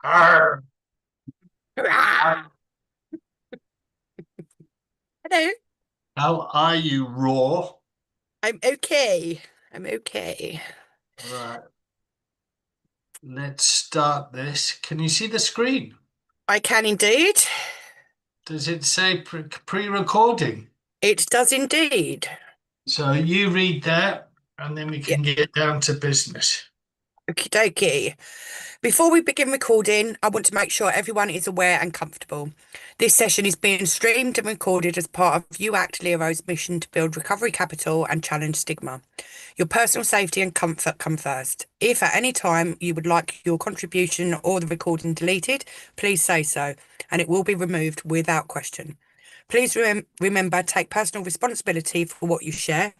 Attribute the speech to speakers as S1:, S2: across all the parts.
S1: Arr, arr.
S2: Hurrah! Hello.
S1: How are you, Raw?
S2: I'm okay. I'm okay.
S1: Right, let's start this. Can you see the screen?
S2: I can indeed.
S1: Does it say pre-recording?
S2: It does indeed.
S1: So you read that, and then we
S2: Yeah.
S1: can get down to business.
S2: Okie dokie. Before we begin recording, I want to make sure everyone is aware and comfortable. This session is being streamed and recorded as part of UACT Lero's mission to build recovery capital and challenge stigma. Your personal safety and comfort come first. If at any time you would like your contribution or the recording deleted, please say so, and it will be removed without question. Please remember, take personal responsibility for what you share.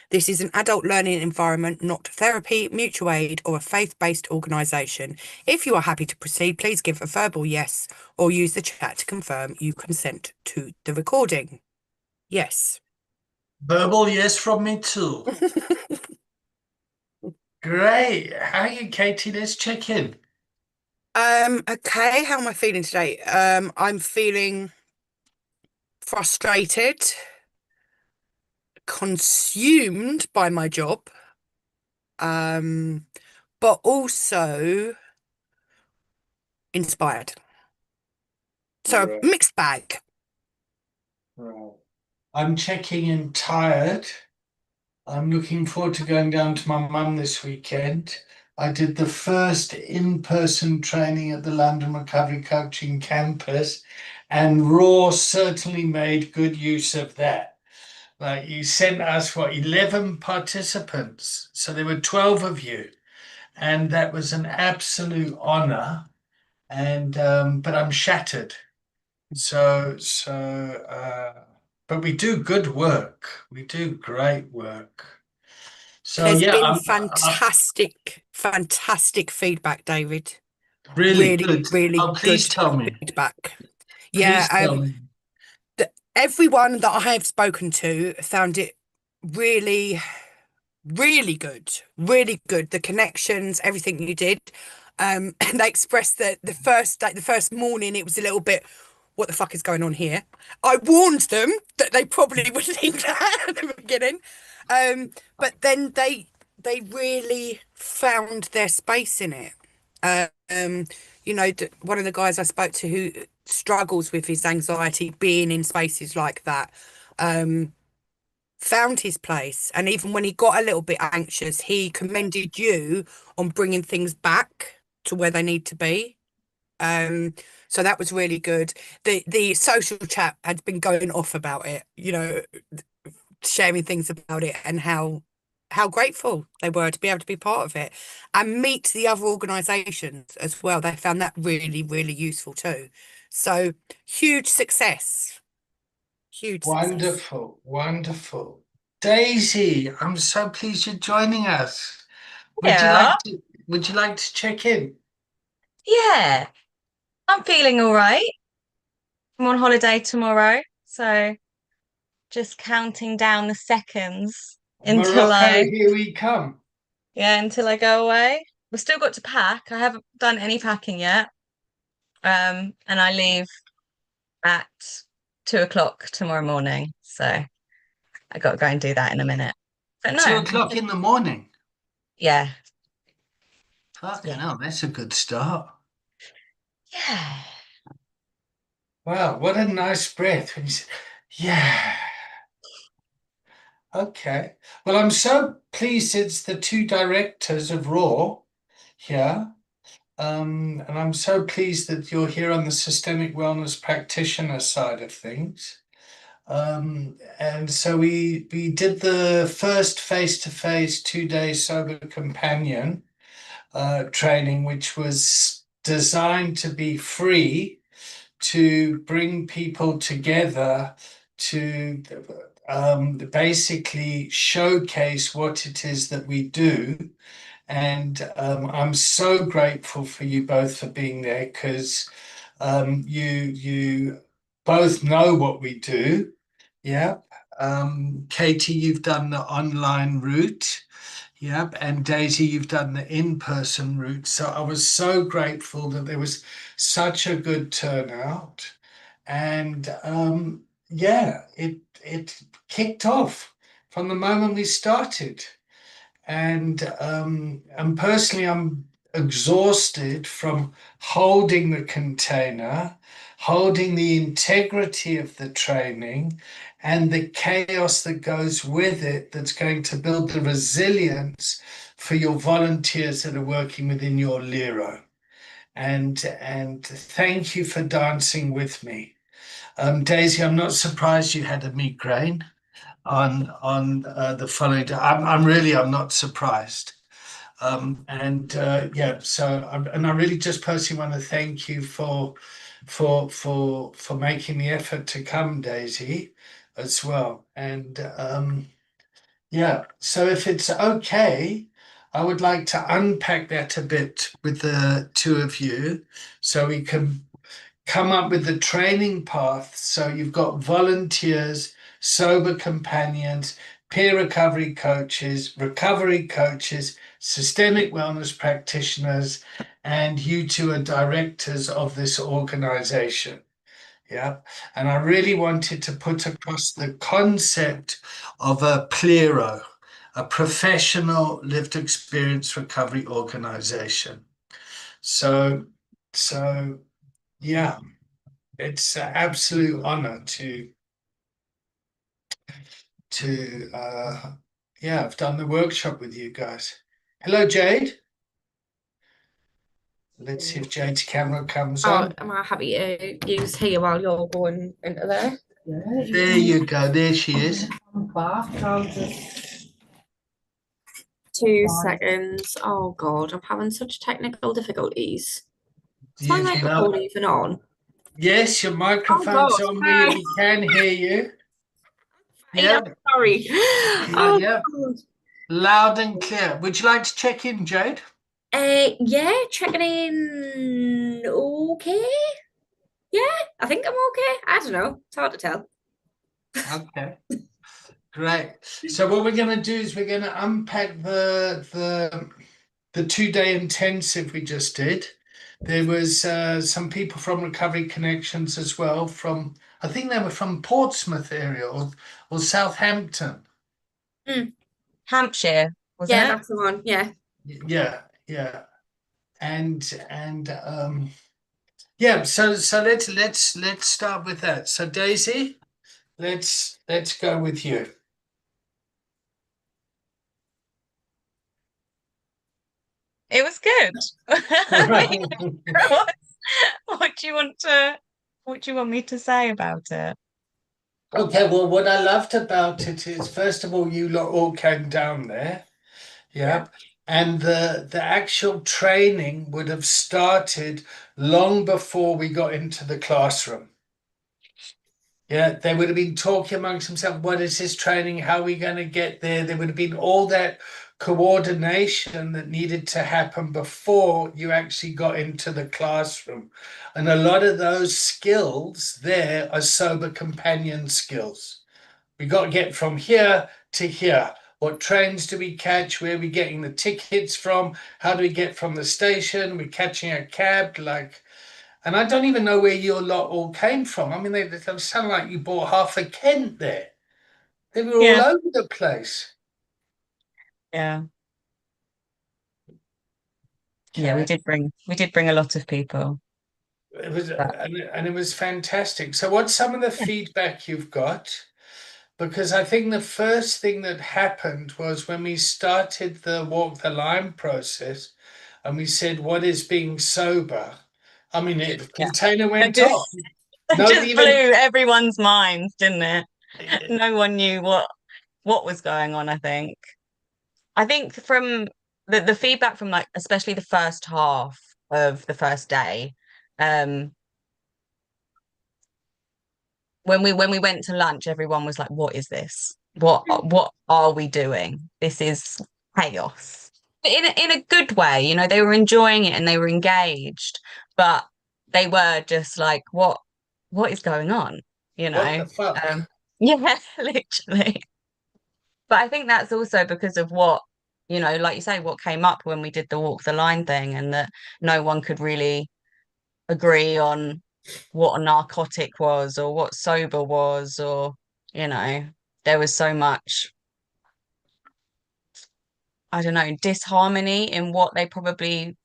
S2: This is an adult learning environment, not therapy, mutual aid, or a faith-based organisation. If you are happy to proceed, please give a verbal yes or use the chat to confirm you consent to the recording. Yes.
S1: Verbal yes from me too. Great. How are you, Katie? Let's check in.
S2: Okay, how am I feeling today? I'm feeling frustrated, consumed by my job, um, but also inspired. So a
S1: Right.
S2: mixed bag.
S1: Right. I'm checking in tired. I'm looking forward to going down to my mum this weekend. I did the first in-person training at the London Recovery Coaching Campus, and Raw certainly made good use of that. Like you sent us what, 11 participants. So there were 12 of you, and that was an absolute honor. And but I'm shattered. But we do good work. We do great work. So
S2: There's
S1: yeah,
S2: been
S1: I'm
S2: fantastic feedback, David.
S1: really
S2: Really,
S1: good.
S2: really
S1: Oh, please
S2: good
S1: tell me.
S2: feedback. Yeah,
S1: Please tell me.
S2: everyone that I have spoken to found it really, really good. Really good. The connections, everything you did. And they expressed that the first day, the first morning, it was a little bit, what the fuck is going on here? I warned them that they probably would think that at the beginning. But then they really found their space in it. Um, one of the guys I spoke to who struggles with his anxiety being in spaces like that, um, found his place. And even when he got a little bit anxious, he commended you on bringing things back to where they need to be. Um, so that was really good. The social chat had been going off about it, sharing things about it and how grateful they were to be able to be part of it and meet the other organisations as well. They found that really, really useful too. So huge success. Huge success.
S1: Wonderful, wonderful. Daisy, I'm so pleased you're joining us. Would you
S3: Yeah,
S1: like to would you like to check in?
S3: yeah. I'm feeling all right. I'm on holiday tomorrow, so just counting down the seconds until
S1: Morocco,
S3: I,
S1: here we come.
S3: until I go away. We've still got to pack. I haven't done any packing yet. And I leave at 2 o'clock tomorrow morning. So I got to go and do that in a minute. But no,
S1: 2 o'clock in the morning.
S3: yeah,
S1: Fucking
S3: yeah,
S1: hell, that's a good start.
S3: yeah.
S1: Wow, what a nice breath when you say, yeah. Okay. Well, I'm so pleased it's the two directors of Raw here. And I'm so pleased that you're here on the systemic wellness practitioner side of things. And so we did the first face-to-face 2 day sober companion training, which was designed to be free to bring people together to basically showcase what it is that we do. And I'm so grateful for you both for being there because you both know what we do. Yeah. Katie, you've done the online route. Yep, and Daisy, you've done the in-person route. So I was so grateful that there was such a good turnout. And yeah, it kicked off from the moment we started. And personally, I'm exhausted from holding the container, holding the integrity of the training, and the chaos that goes with it, that's going to build the resilience for your volunteers that are working within your Lero. And thank you for dancing with me. Daisy, I'm not surprised you had a migraine on the following day. I'm not surprised. And yeah, and I really just personally want to thank you for making the effort to come, Daisy, as well. And yeah, so if it's okay, I would like to unpack that a bit with the two of you so we can come up with the training path. So you've got volunteers, sober companions, peer recovery coaches, systemic wellness practitioners, and you two are directors of this organization. Yeah. And I really wanted to put across the concept of a PLERO, a professional lived experience recovery organization. So, so yeah, it's an absolute honor to yeah, I've done the workshop with you guys. Hello, Jade. Let's see if Jade's camera comes on.
S4: Am I happy to use here while you're going into there?
S1: There you go. There she is.
S4: 2 seconds. Oh God, I'm having such technical difficulties. Is my microphone even on?
S1: Yes, your microphone's
S4: God,
S1: on.
S4: hi.
S1: We can hear you.
S4: Yeah,
S1: Yeah,
S4: sorry.
S1: yeah. Loud and clear. Would you like to check in, Jade?
S4: Yeah, checking in. Okay. Yeah, I think I'm okay. I don't know. It's hard to tell.
S1: Okay. Great. So what we're going to do is we're going to unpack the 2-day intensive we just did. There was some people from Recovery Connections as well from, I think they were from Portsmouth area or Southampton.
S3: Hampshire, wasn't
S4: Yeah,
S3: it?
S4: that's the one. Yeah.
S1: Yeah. And yeah, so let's start with that. So Daisy, let's go with you.
S3: It was good. What, what do you want me to say about it?
S1: Okay, well, what I loved about it is, first of all, you lot all came down there. Yeah. And the actual training would have started long before we got into the classroom. Yeah, they would have been talking amongst themselves, what is this training? How are we going to get there? There would have been all that coordination that needed to happen before you actually got into the classroom. And a lot of those skills there are sober companion skills. We got to get from here to here. What trains do we catch? Where are we getting the tickets from? How do we get from the station? We're catching a cab, and I don't even know where your lot all came from. I mean, they sound like you bought half a Kent there. They were all over the place.
S3: Yeah. Yeah, we did bring a lot of people.
S1: It was, and it was fantastic. So what's some of the feedback you've got? Because I think the first thing that happened was when we started the walk the line process and we said, what is being sober? I mean, the container went off.
S3: It just blew everyone's minds, didn't it? No one knew what was going on, I think. I think from the feedback from especially the first half of the first day, when we went to lunch, everyone was like, what is this? What are we doing? This is chaos. In a good way, they were enjoying it and they were engaged, but they were just like, what is going on?
S1: What the fuck?
S3: Yeah, literally. But I think that's also because of what you know, like you say, what came up when we did the walk the line thing, and that no one could really agree on what a narcotic was or what sober was, or, you know, there was so much, I don't know, disharmony in what they probably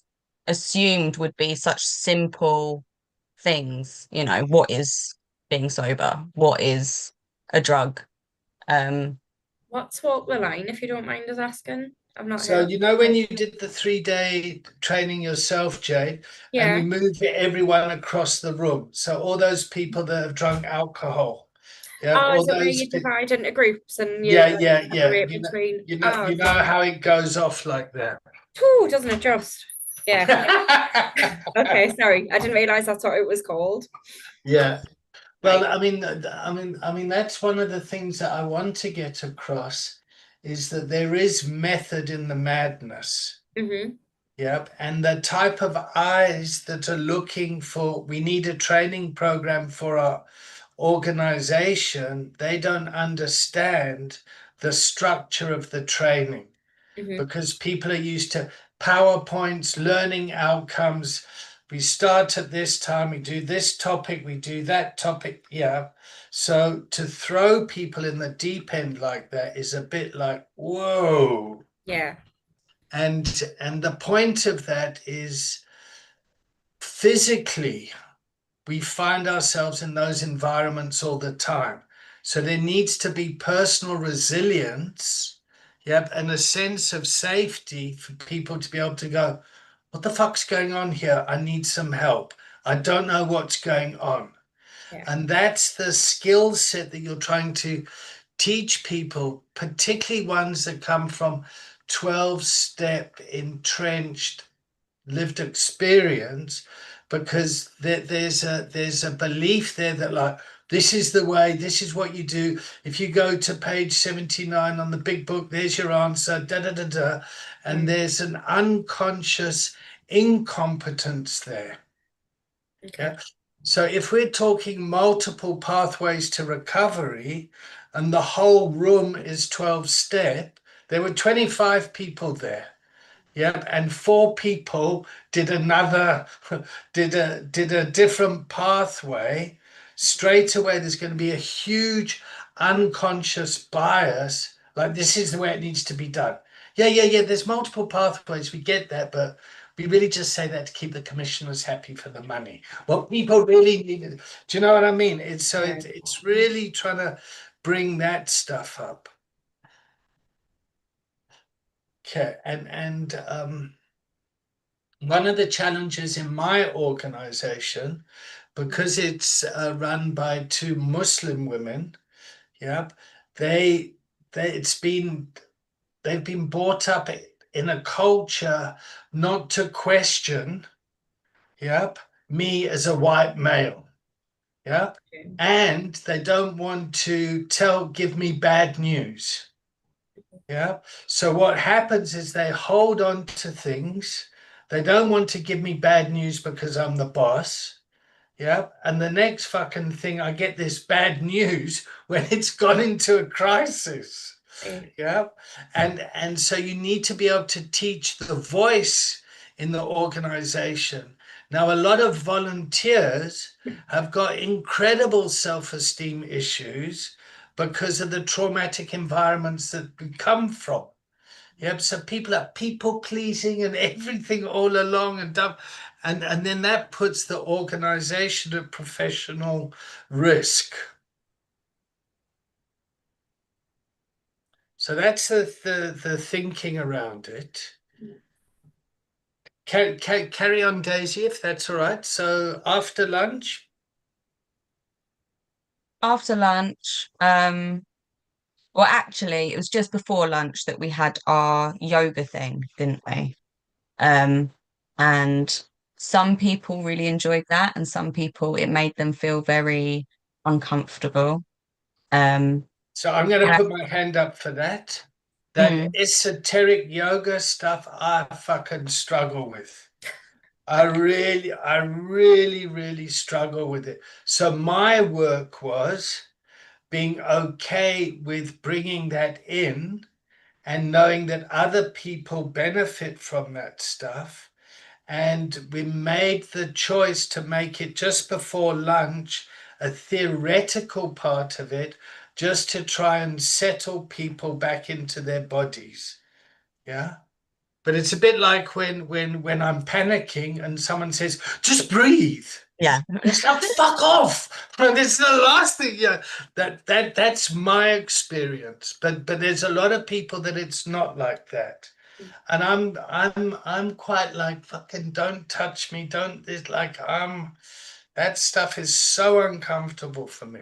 S3: assumed would be such simple things. You know, what is being sober? What is a drug? Um,
S4: What's Walk the Line, if you don't mind us asking? I've not
S1: So
S4: heard.
S1: you know when you did the 3-day training yourself, Jay, and
S4: Yeah.
S1: you moved everyone across the room. So all those people that have drunk alcohol, yeah,
S4: Oh,
S1: all
S4: is it where
S1: those,
S4: you divide into groups and you
S1: yeah,
S4: like,
S1: yeah, yeah.
S4: separate
S1: You know,
S4: between?
S1: you know,
S4: Oh,
S1: you know
S4: okay.
S1: how it goes off like that.
S4: Ooh, doesn't it just? Yeah. Okay, sorry. I didn't realize that's what it was called.
S1: Yeah. Well,
S4: Right.
S1: I mean, that's one of the things that I want to get across is that there is method in the madness.
S4: Mm-hmm.
S1: Yep. And the type of eyes that are looking for, we need a training program for our organization, they don't understand the structure of the training
S4: Mm-hmm.
S1: because people are used to PowerPoints, learning outcomes. We start at this time, we do this topic, we do that topic. Yeah. So to throw people in the deep end like that is a bit like, whoa.
S4: Yeah.
S1: And the point of that is physically, we find ourselves in those environments all the time. So there needs to be personal resilience, yep, and a sense of safety for people to be able to go, what the fuck's going on here? I need some help. I don't know what's going on.
S4: Yeah.
S1: And that's the skill set that you're trying to teach people, particularly ones that come from 12-step entrenched lived experience, because there's a belief there that like this is the way, this is what you do. If you go to page 79 on the big book, there's your answer, da da da da, and there's an unconscious incompetence there.
S4: Okay.
S1: Yeah. So if we're talking multiple pathways to recovery and the whole room is 12-step, there were 25 people there. Yep, and 4 people did another, did a different pathway. Straight away, there's going to be a huge unconscious bias. Like this is the way it needs to be done. Yeah, yeah, yeah. There's multiple pathways. We get that, but we really just say that to keep the commissioners happy for the money. What people really need. Do you know what I mean? It's so
S4: Yeah.
S1: it's really trying to bring that stuff up. Okay, and one of the challenges in my organization, because it's run by 2 Muslim women, yeah, they it's been they've been brought up in a culture not to question, yep, me as a white male, yeah,
S4: Okay.
S1: and they don't want to give me bad news. Yeah. So what happens is they hold on to things. They don't want to give me bad news because I'm the boss. Yeah. And the next fucking thing, I get this bad news when it's gone into a crisis.
S4: Okay.
S1: Yeah. And so you need to be able to teach the voice in the organization. Now, a lot of volunteers have got incredible self-esteem issues because of the traumatic environments that we come from. Yep. So people are people pleasing and everything all along and dumb. And then that puts the organization at professional risk. So that's the thinking around it. Carry on, Daisy, if that's all right. So after lunch,
S3: After lunch, well, actually, it was just before lunch that we had our yoga thing, didn't we? And some people really enjoyed that, and some people it made them feel very uncomfortable. Um,
S1: so I'm going to
S3: and
S1: put my hand up for that. That
S3: mm,
S1: esoteric yoga stuff, I fucking struggle with. I really, really struggle with it. So my work was being okay with bringing that in and knowing that other people benefit from that stuff. And we made the choice to make it just before lunch, a theoretical part of it, just to try and settle people back into their bodies. Yeah. But it's a bit like when I'm panicking and someone says, just breathe.
S3: Yeah.
S1: It's like, fuck off. This is the last thing. Yeah. That's my experience. But there's a lot of people that it's not like that. And I'm quite like, fucking don't touch me. Don't, it's like that stuff is so uncomfortable for me.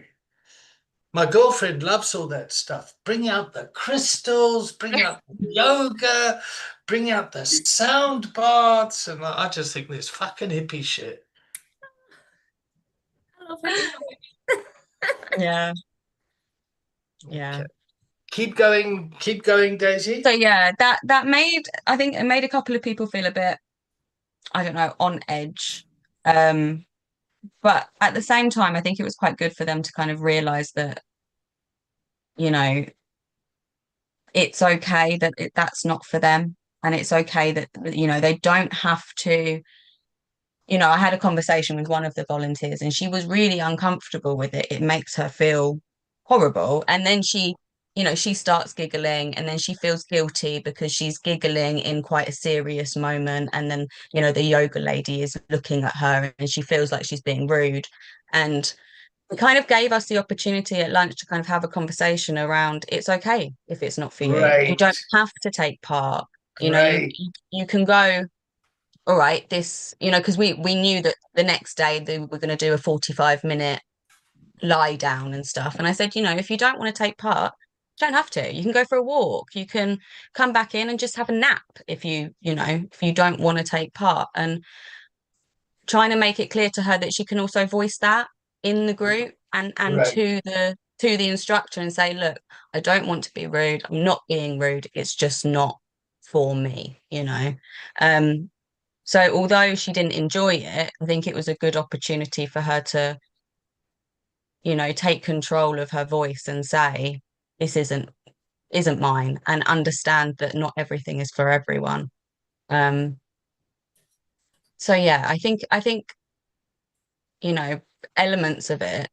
S1: My girlfriend loves all that stuff. Bring out the crystals, bring out the yoga, bring out the sound baths. And I just think this fucking hippie shit.
S4: I love it.
S3: Yeah. Yeah.
S1: Okay. Keep going, Daisy.
S3: So yeah, that made, I think it made a couple of people feel a bit, I don't know, on edge. But at the same time, I think it was quite good for them to kind of realize that, you know, it's okay that that's not for them. And it's okay that, you know, they don't have to, you know, I had a conversation with one of the volunteers and she was really uncomfortable with it. It makes her feel horrible. And then she, you know, she starts giggling and then she feels guilty because she's giggling in quite a serious moment. And then, you know, the yoga lady is looking at her and she feels like she's being rude. And it kind of gave us the opportunity at lunch to kind of have a conversation around it's okay if it's not for you. You don't
S1: Great.
S3: have to take part. You know,
S1: Great.
S3: you can go, all right, this, you know, because we knew that the next day they were going to do a 45-minute lie down and stuff. And I said, you know, if you don't want to take part, you don't have to. You can go for a walk. You can come back in and just have a nap if you know, if you don't want to take part. And trying to make it clear to her that she can also voice that in the group and
S1: Right.
S3: to the instructor and say, look, I don't want to be rude. I'm not being rude. It's just not for me, you know. So although she didn't enjoy it, I think it was a good opportunity for her to, you know, take control of her voice and say, this isn't mine, and understand that not everything is for everyone. So yeah, I think, you know, elements of it,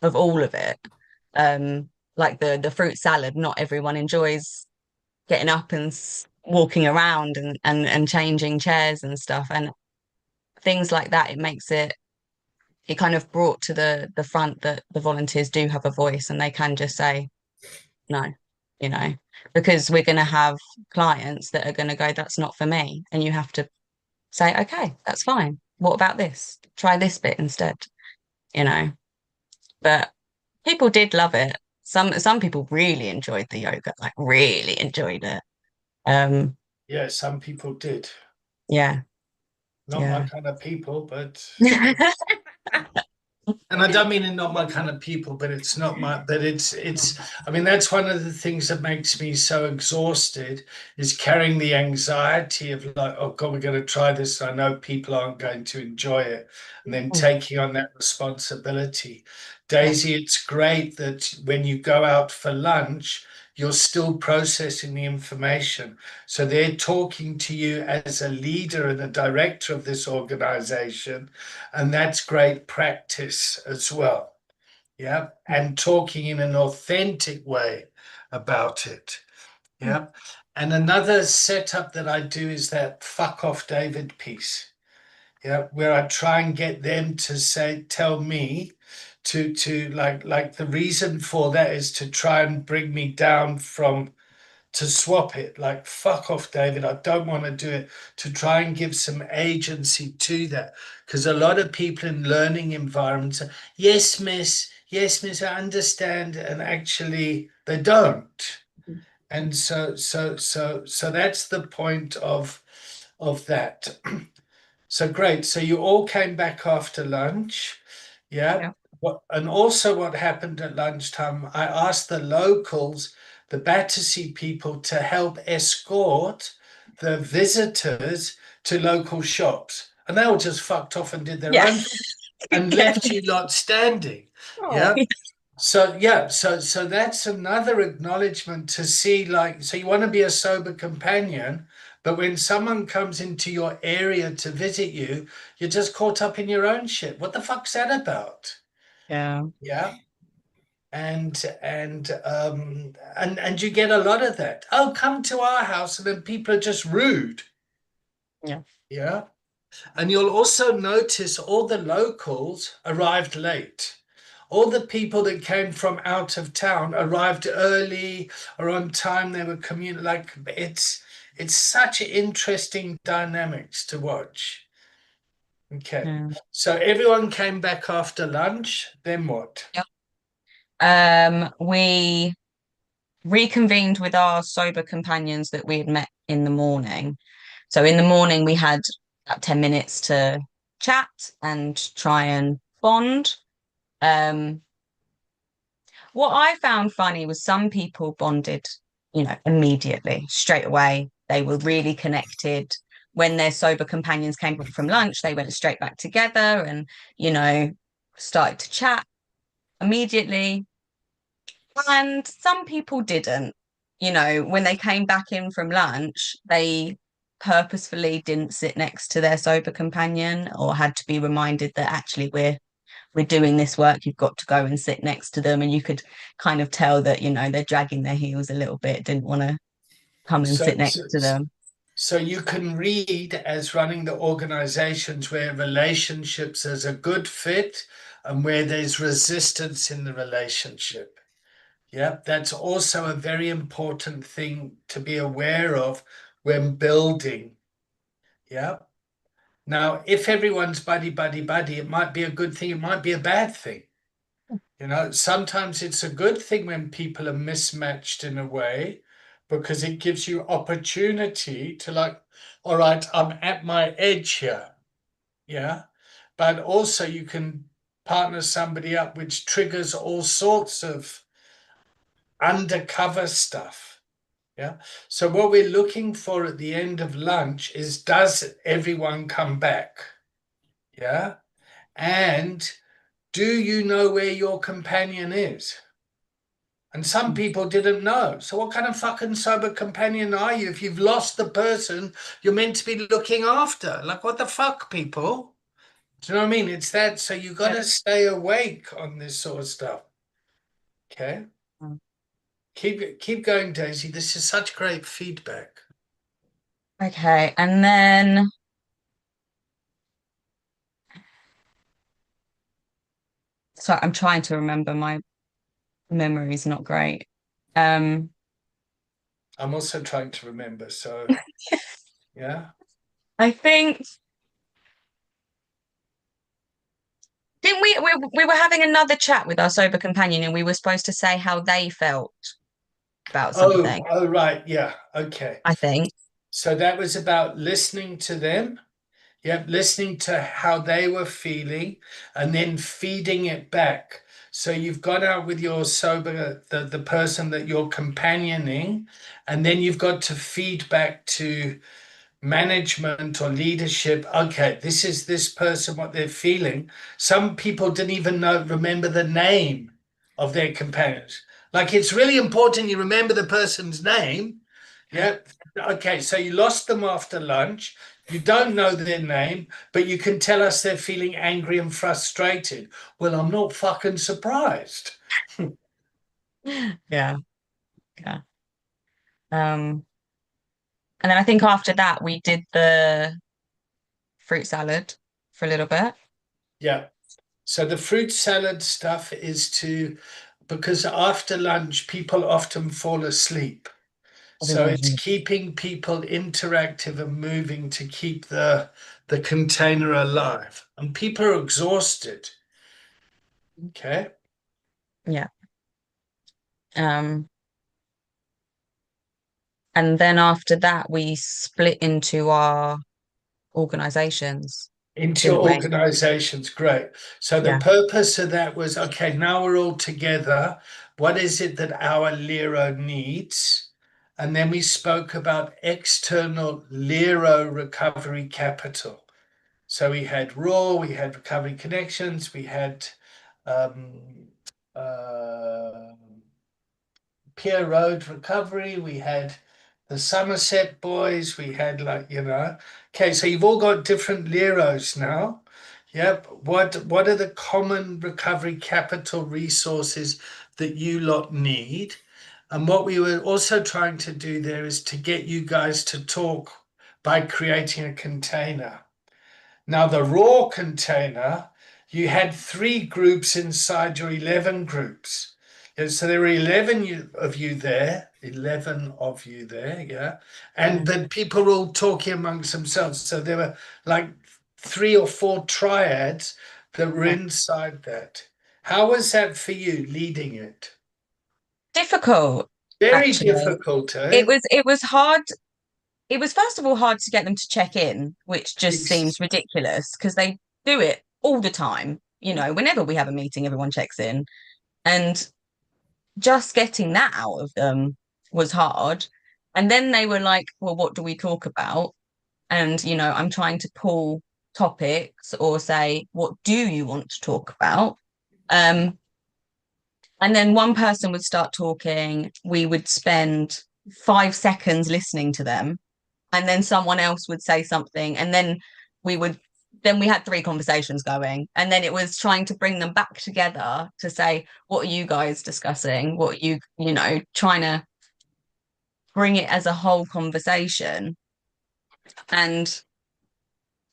S3: of all of it, like the fruit salad, not everyone enjoys getting up and walking around and changing chairs and stuff. And things like that, it kind of brought to the front that the volunteers do have a voice and they can just say no, you know, because we're going to have clients that are going to go, that's not for me. And you have to say, okay, that's fine. What about this? Try this bit instead, you know. But people did love it. Some people really enjoyed the yoga, like really enjoyed it.
S1: Yeah, some people did.
S3: Yeah.
S1: Not
S3: Yeah.
S1: my kind of people, but and I don't mean it not my kind of people, but it's not my, but it's, I mean, that's one of the things that makes me so exhausted is carrying the anxiety of like, oh God, we're going to try this. I know people aren't going to enjoy it. And then taking on that responsibility. Daisy, it's great that when you go out for lunch, you're still processing the information. So they're talking to you as a leader and a director of this organization. And that's great practice as well. Yeah. And talking in an authentic way about it. Yeah. And another setup that I do is that fuck off David piece. Yeah. Where I try and get them to tell me to like the reason for that is to try and bring me down from to swap it, like fuck off David, I don't want to do it, to try and give some agency to that, because a lot of people in learning environments are, yes miss, I understand, and actually they don't. And so that's the point of that. So great. So you all came back after lunch. Yeah. And also what happened at lunchtime, I asked the locals, the Battersea people, to help escort the visitors to local shops. And they all just fucked off and did their own thing and left you lot standing.
S3: Oh.
S1: Yeah. So yeah, so that's another acknowledgement to see, like, so you want to be a sober companion, but when someone comes into your area to visit you, you're just caught up in your own shit. What the fuck's that about?
S3: Yeah.
S1: Yeah. And you get a lot of that. Oh, come to our house, and then people are just rude.
S3: Yeah.
S1: Yeah. And you'll also notice all the locals arrived late. All the people that came from out of town arrived early or on time. They were like it's such interesting dynamics to watch. Okay.
S3: Yeah.
S1: So everyone came back after lunch. Then what?
S3: We reconvened with our sober companions that we had met in the morning. So in the morning we had about 10 minutes to chat and try and bond. What I found funny was some people bonded, immediately, straight away. They were really connected. When their sober companions came back from lunch, they went straight back together and, started to chat immediately. And some people didn't. When they came back in from lunch, they purposefully didn't sit next to their sober companion or had to be reminded that actually we're doing this work, you've got to go and sit next to them. And you could kind of tell that, they're dragging their heels a little bit, didn't want to come and
S1: So,
S3: sit next to them.
S1: so you can read as running the organizations where relationships is a good fit and where there's resistance in the relationship. Yeah, that's also a very important thing to be aware of when building. Yeah. Now, if everyone's buddy, buddy, buddy, it might be a good thing, it might be a bad thing. Sometimes it's a good thing when people are mismatched in a way because it gives you opportunity to, like, all right, I'm at my edge here. Yeah. But also you can partner somebody up, which triggers all sorts of undercover stuff. Yeah. So what we're looking for at the end of lunch is, does everyone come back? Yeah. And do you know where your companion is? And some people didn't know. So what kind of fucking sober companion are you if you've lost the person you're meant to be looking after? Like, what the fuck, people? Do you know what I mean? It's that. So you got to stay awake on this sort of stuff. Okay.
S3: Mm.
S1: Keep going, Daisy. This is such great feedback.
S3: Okay. And then sorry, I'm trying to remember. My memory is not great.
S1: I'm also trying to remember. So yeah.
S3: I think didn't we were having another chat with our sober companion and we were supposed to say how they felt about something,
S1: Oh, right. Yeah. Okay.
S3: I think.
S1: So that was about listening to them. Yep, listening to how they were feeling and then feeding it back. So you've got out with your sober, the person that you're companioning, and then you've got to feed back to management or leadership. Okay, this is this person, what they're feeling. Some people didn't even remember the name of their companions. Like, it's really important you remember the person's name. Yeah. Okay, so you lost them after lunch. You don't know their name, but you can tell us they're feeling angry and frustrated. Well, I'm not fucking surprised.
S3: Yeah. Yeah. And then I think after that we did the fruit salad for a little bit.
S1: Yeah. So the fruit salad stuff is because after lunch, people often fall asleep. So it's keeping people interactive and moving to keep the container alive. And people are exhausted. Okay.
S3: Yeah. And then after that we split into our organizations,
S1: Into
S3: didn't
S1: your
S3: we?
S1: organizations, great. So the
S3: Yeah.
S1: purpose of that was, okay, now we're all together. What is it that our Lero needs? And then we spoke about external Lero recovery capital. So we had Raw, we had Recovery Connections, we had Pier Road Recovery, we had the Somerset Boys, we had okay, so you've all got different Leros now. Yep. What are the common recovery capital resources that you lot need? And what we were also trying to do there is to get you guys to talk by creating a container. Now, the raw container, you had 3 groups inside your 11 groups. Yeah, so there were 11 of you there, 11 of you there, yeah. But people were all talking amongst themselves. So there were like 3 or 4 triads that were inside that. How was that for you leading it?
S3: Difficult,
S1: Very
S3: actually.
S1: difficult, eh?
S3: It was hard. It was first of all hard to get them to check in, which just seems ridiculous because they do it all the time. You know, whenever we have a meeting, everyone checks in. And just getting that out of them was hard. And then they were like, well, what do we talk about? And, you know, I'm trying to pull topics or say, what do you want to talk about? And then one person would start talking, we would spend 5 seconds listening to them, and then someone else would say something, and then we had 3 conversations going, and then it was trying to bring them back together to say, what are you guys discussing? What are you know, trying to bring it as a whole conversation. And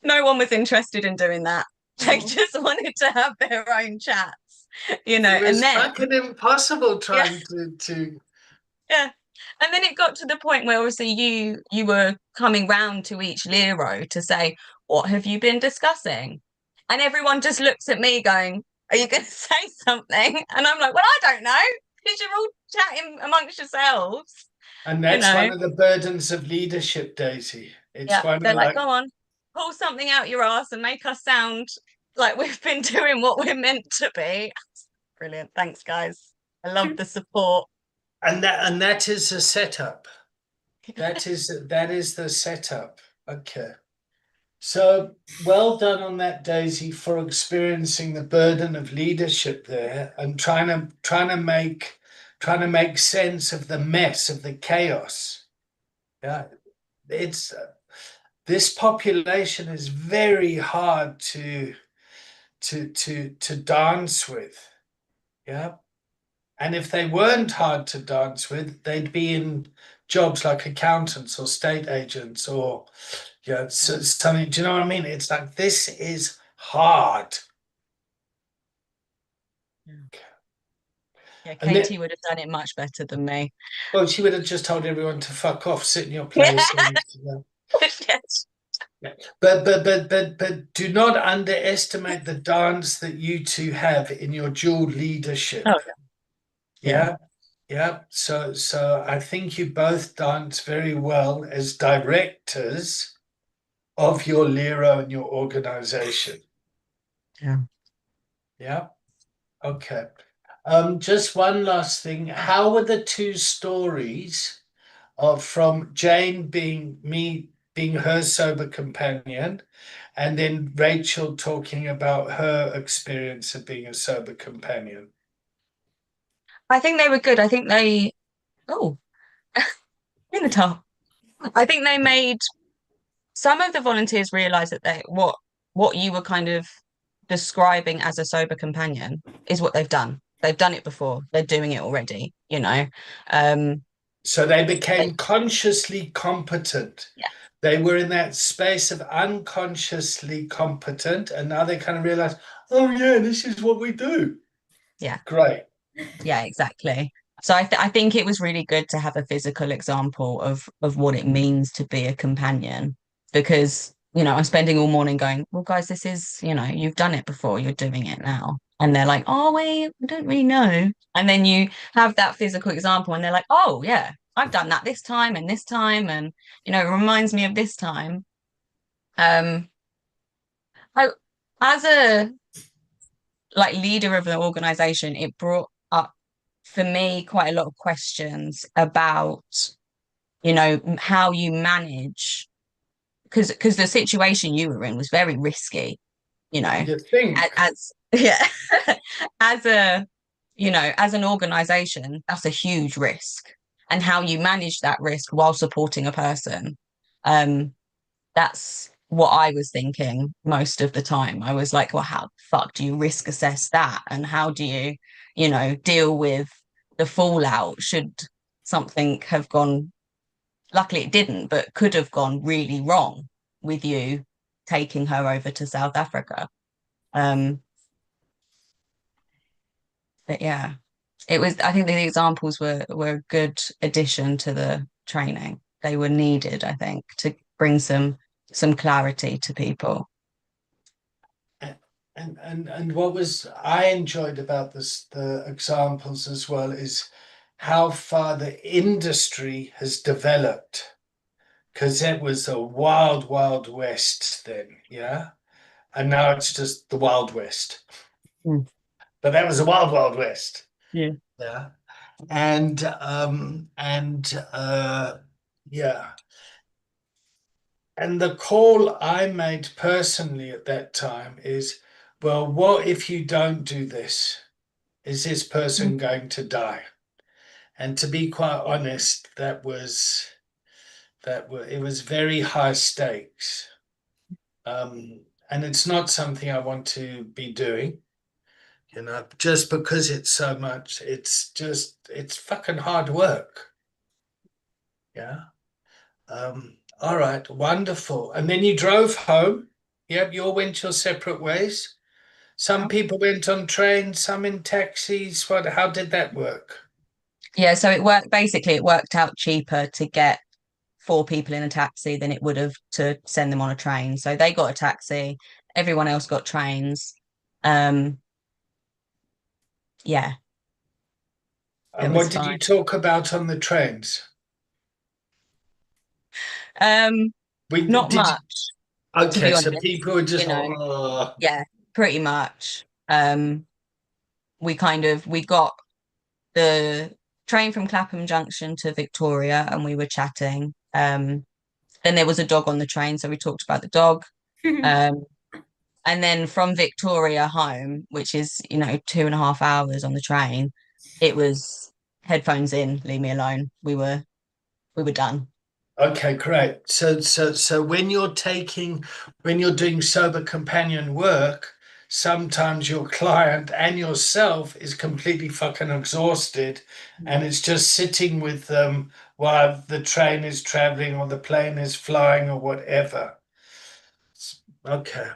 S3: no one was interested in doing that. They just wanted to have their own chats, you know.
S1: It was
S3: and then
S1: fucking impossible trying to
S3: yeah. And then it got to the point where obviously you were coming round to each Lero to say, what have you been discussing? And everyone just looks at me going, are you going to say something? And I'm like, well, I don't know, because you're all chatting amongst yourselves.
S1: And that's one of the burdens of leadership, Daisy. It's one
S3: They're
S1: of
S3: like, go on, pull something out your ass and make us sound like we've been doing what we're meant to be. Brilliant. Thanks, guys. I love the support.
S1: And that is the setup. That is the setup. Okay. So well done on that, Daisy, for experiencing the burden of leadership there and trying to make sense of the mess, of the chaos. Yeah, it's this population is very hard to dance with. Yeah. And if they weren't hard to dance with, they'd be in jobs like accountants or state agents or something. Do you know what I mean? It's like, this is hard.
S3: Yeah, Katie would have done it much better than me.
S1: Well, she would have just told everyone to fuck off, sit in your place.
S3: Yes.
S1: But do not underestimate the dance that you two have in your dual leadership.
S3: Oh,
S1: yeah. So I think you both dance very well as directors of your Lero and your organization. Yeah. Okay. Just one last thing. How were the 2 stories from Jane being her sober companion, and then Rachel talking about her experience of being a sober companion?
S3: I think they were good. I think they in the top. I think they made some of the volunteers realize that what you were kind of describing as a sober companion is what they've done. They've done it before. They're doing it already, you know.
S1: So they became consciously competent.
S3: Yeah.
S1: They were in that space of unconsciously competent, and now they kind of realize, oh yeah, this is what we do.
S3: Yeah.
S1: Great.
S3: Yeah, exactly. So I think it was really good to have a physical example of what it means to be a companion, because, you know, I'm spending all morning going, well, guys, this is, you know, you've done it before, you're doing it now. And they're like, oh, wait, I don't really know. And then you have that physical example and they're like, oh, yeah, I've done that this time, and, you know, it reminds me of this time. I, as a leader of the organization, it brought up for me quite a lot of questions about, you know, how you manage, because the situation you were in was very risky, you know.
S1: You think?
S3: As as a you know, as an organization, that's a huge risk. And how you manage that risk while supporting a person. That's what I was thinking most of the time. I was like, well, how the fuck do you risk assess that? And how do you, you know, deal with the fallout should something have gone, luckily it didn't, but could have gone really wrong with you taking her over to South Africa. Um, but yeah, it was, I think the examples were a good addition to the training. They were needed, I think, to bring some clarity to people.
S1: And what was I enjoyed about this, the examples as well, is how far the industry has developed. Because it was a wild, wild west then, yeah? And now it's just the Wild West.
S3: Mm.
S1: But that was the Wild, Wild West.
S3: Yeah.
S1: Yeah. And yeah. And the call I made personally at that time is, well, what if you don't do this? Is this person going to die? And to be quite honest, it was very high stakes. And it's not something I want to be doing, you know, just because it's so much, it's fucking hard work. Yeah. All right, wonderful. And then you drove home. Yep, you all went your separate ways. Some people went on trains, some in taxis. How did that work?
S3: Yeah, so it worked out cheaper to get 4 people in a taxi than it would have to send them on a train. So they got a taxi, everyone else got trains. Um, yeah, it
S1: And
S3: was
S1: what did
S3: fine.
S1: you talk about on the trains?
S3: Um,
S1: We
S3: Not
S1: did.
S3: much, to
S1: Okay,
S3: be
S1: so
S3: honest,
S1: people were just
S3: you know. Yeah, pretty much. We got the train from Clapham Junction to Victoria and we were chatting. Then there was a dog on the train, so we talked about the dog. Um, and then from Victoria home, which is, you know, 2.5 hours on the train, it was headphones in, leave me alone. We were done.
S1: Okay, great. So when you're doing sober companion work, sometimes your client and yourself is completely fucking exhausted, and it's just sitting with them while the train is traveling or the plane is flying or whatever. Okay.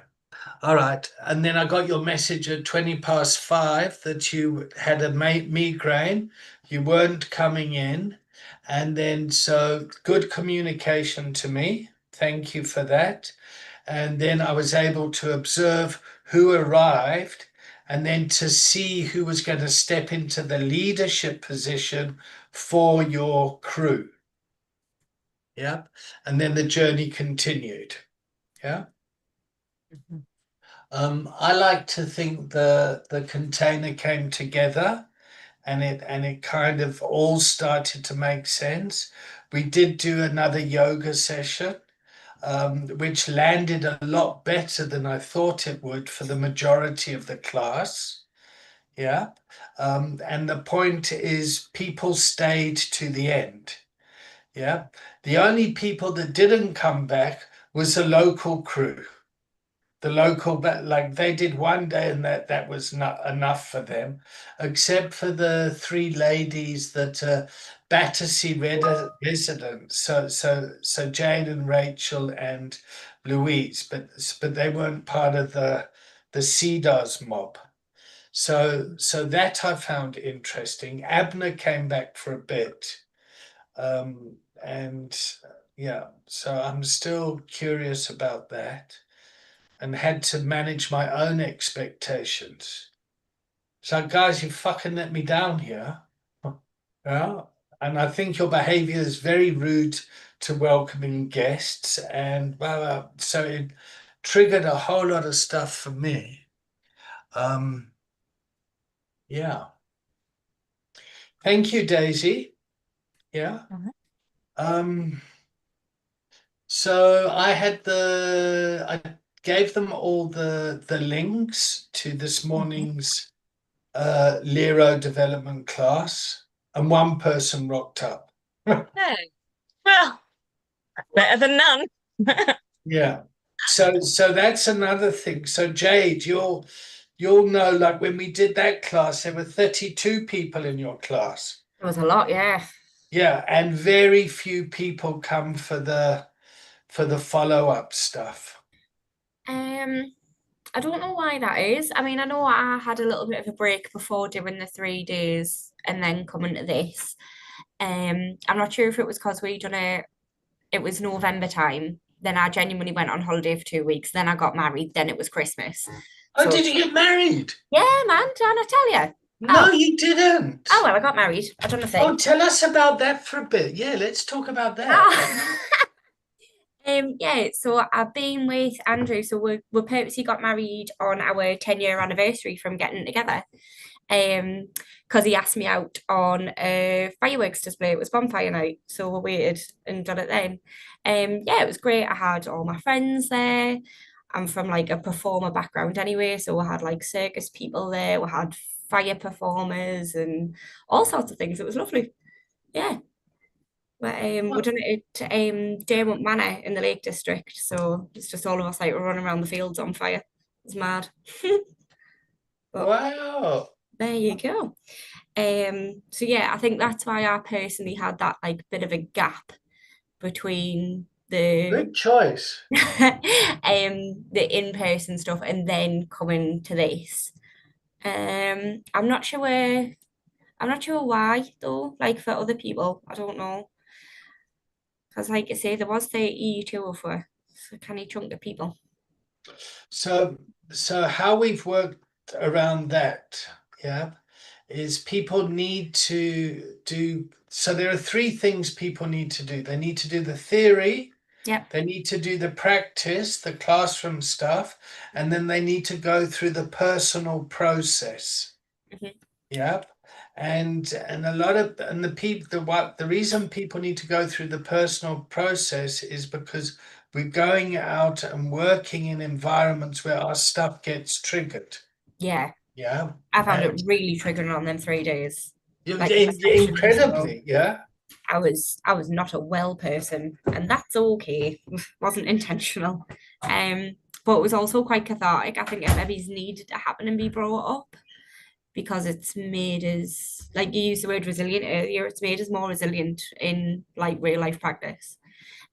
S1: All right. And then I got your message at 5:20 that you had a migraine, you weren't coming in. And then, so good communication to me. Thank you for that. And then I was able to observe who arrived and then to see who was going to step into the leadership position for your crew. Yeah. And then the journey continued. Yeah.
S3: Mhm.
S1: I like to think the container came together and it kind of all started to make sense. We did do another yoga session, which landed a lot better than I thought it would for the majority of the class. Yeah. And the point is people stayed to the end. Yeah. The only people that didn't come back was the local crew, the local, but like they did one day and that was not enough for them, except for the 3 ladies that Battersea residents. So Jane and Rachel and Louise, but they weren't part of the CEDARS mob. So that I found interesting. Abner came back for a bit. And yeah, so I'm still curious about that and had to manage my own expectations. So, guys, you fucking let me down here. Yeah. And I think your behavior is very rude to welcoming guests. And well, so it triggered a whole lot of stuff for me. Um, yeah. Thank you, Daisy. Yeah.
S3: Mhm.
S1: Um, so I gave them all the links to this morning's Lero development class, and one person rocked up.
S3: Hey, well, better than none.
S1: Yeah. So that's another thing. So Jade, you'll know, like when we did that class, there were 32 people in your class.
S4: It was a lot, yeah.
S1: Yeah, and very few people come for the follow-up stuff.
S4: I don't know why that is. I mean, I know I had a little bit of a break before doing the 3 days and then coming to this. I'm not sure if it was because it was November time. Then I genuinely went on holiday for 2 weeks. Then I got married. Then it was Christmas.
S1: Oh,
S4: So
S1: did you get married?
S4: yeah, man, didn't I tell you?
S1: No,
S4: Oh.
S1: you didn't.
S4: Oh well, I got married. I done a
S1: Oh,
S4: thing.
S1: tell us about that for a bit. Yeah, let's talk about that.
S4: Ah. Yeah, so I've been with Andrew. So we purposely got married on our 10-year anniversary from getting together. Because he asked me out on a fireworks display. It was bonfire night, so we waited and done it then. Yeah, it was great. I had all my friends there. I'm from like a performer background anyway, so we had like circus people there. We had fire performers and all sorts of things. It was lovely. Yeah. But we're doing it at Derwent Manor in the Lake District, so it's just all of us like running around the fields on fire. It's mad. But
S1: Wow.
S4: there you go. So yeah, I think that's why I personally had that like bit of a gap between the
S1: Good choice.
S4: the in-person stuff and then coming to this. I'm not sure why though, like for other people, I don't know. Because like I say, there was 32 of us, so a canny chunk of people.
S1: So how we've worked around that, yeah, is people need to do. So there are three things people need to do. They need to do the theory.
S4: Yep.
S1: They need to do the practice, the classroom stuff, and then they need to go through the personal process.
S4: Mhm.
S1: Yeah. And a lot of the reason people need to go through the personal process is because we're going out and working in environments where our stuff gets triggered.
S4: Yeah,
S1: Yeah.
S4: I found
S1: And
S4: it really triggering on them 3 days. Like
S1: incredibly, yeah.
S4: I was not a well person, and that's okay. Wasn't intentional. But it was also quite cathartic. I think it maybe's needed to happen and be brought up because it's made us, like you used the word resilient earlier, it's made us more resilient in like real life practice.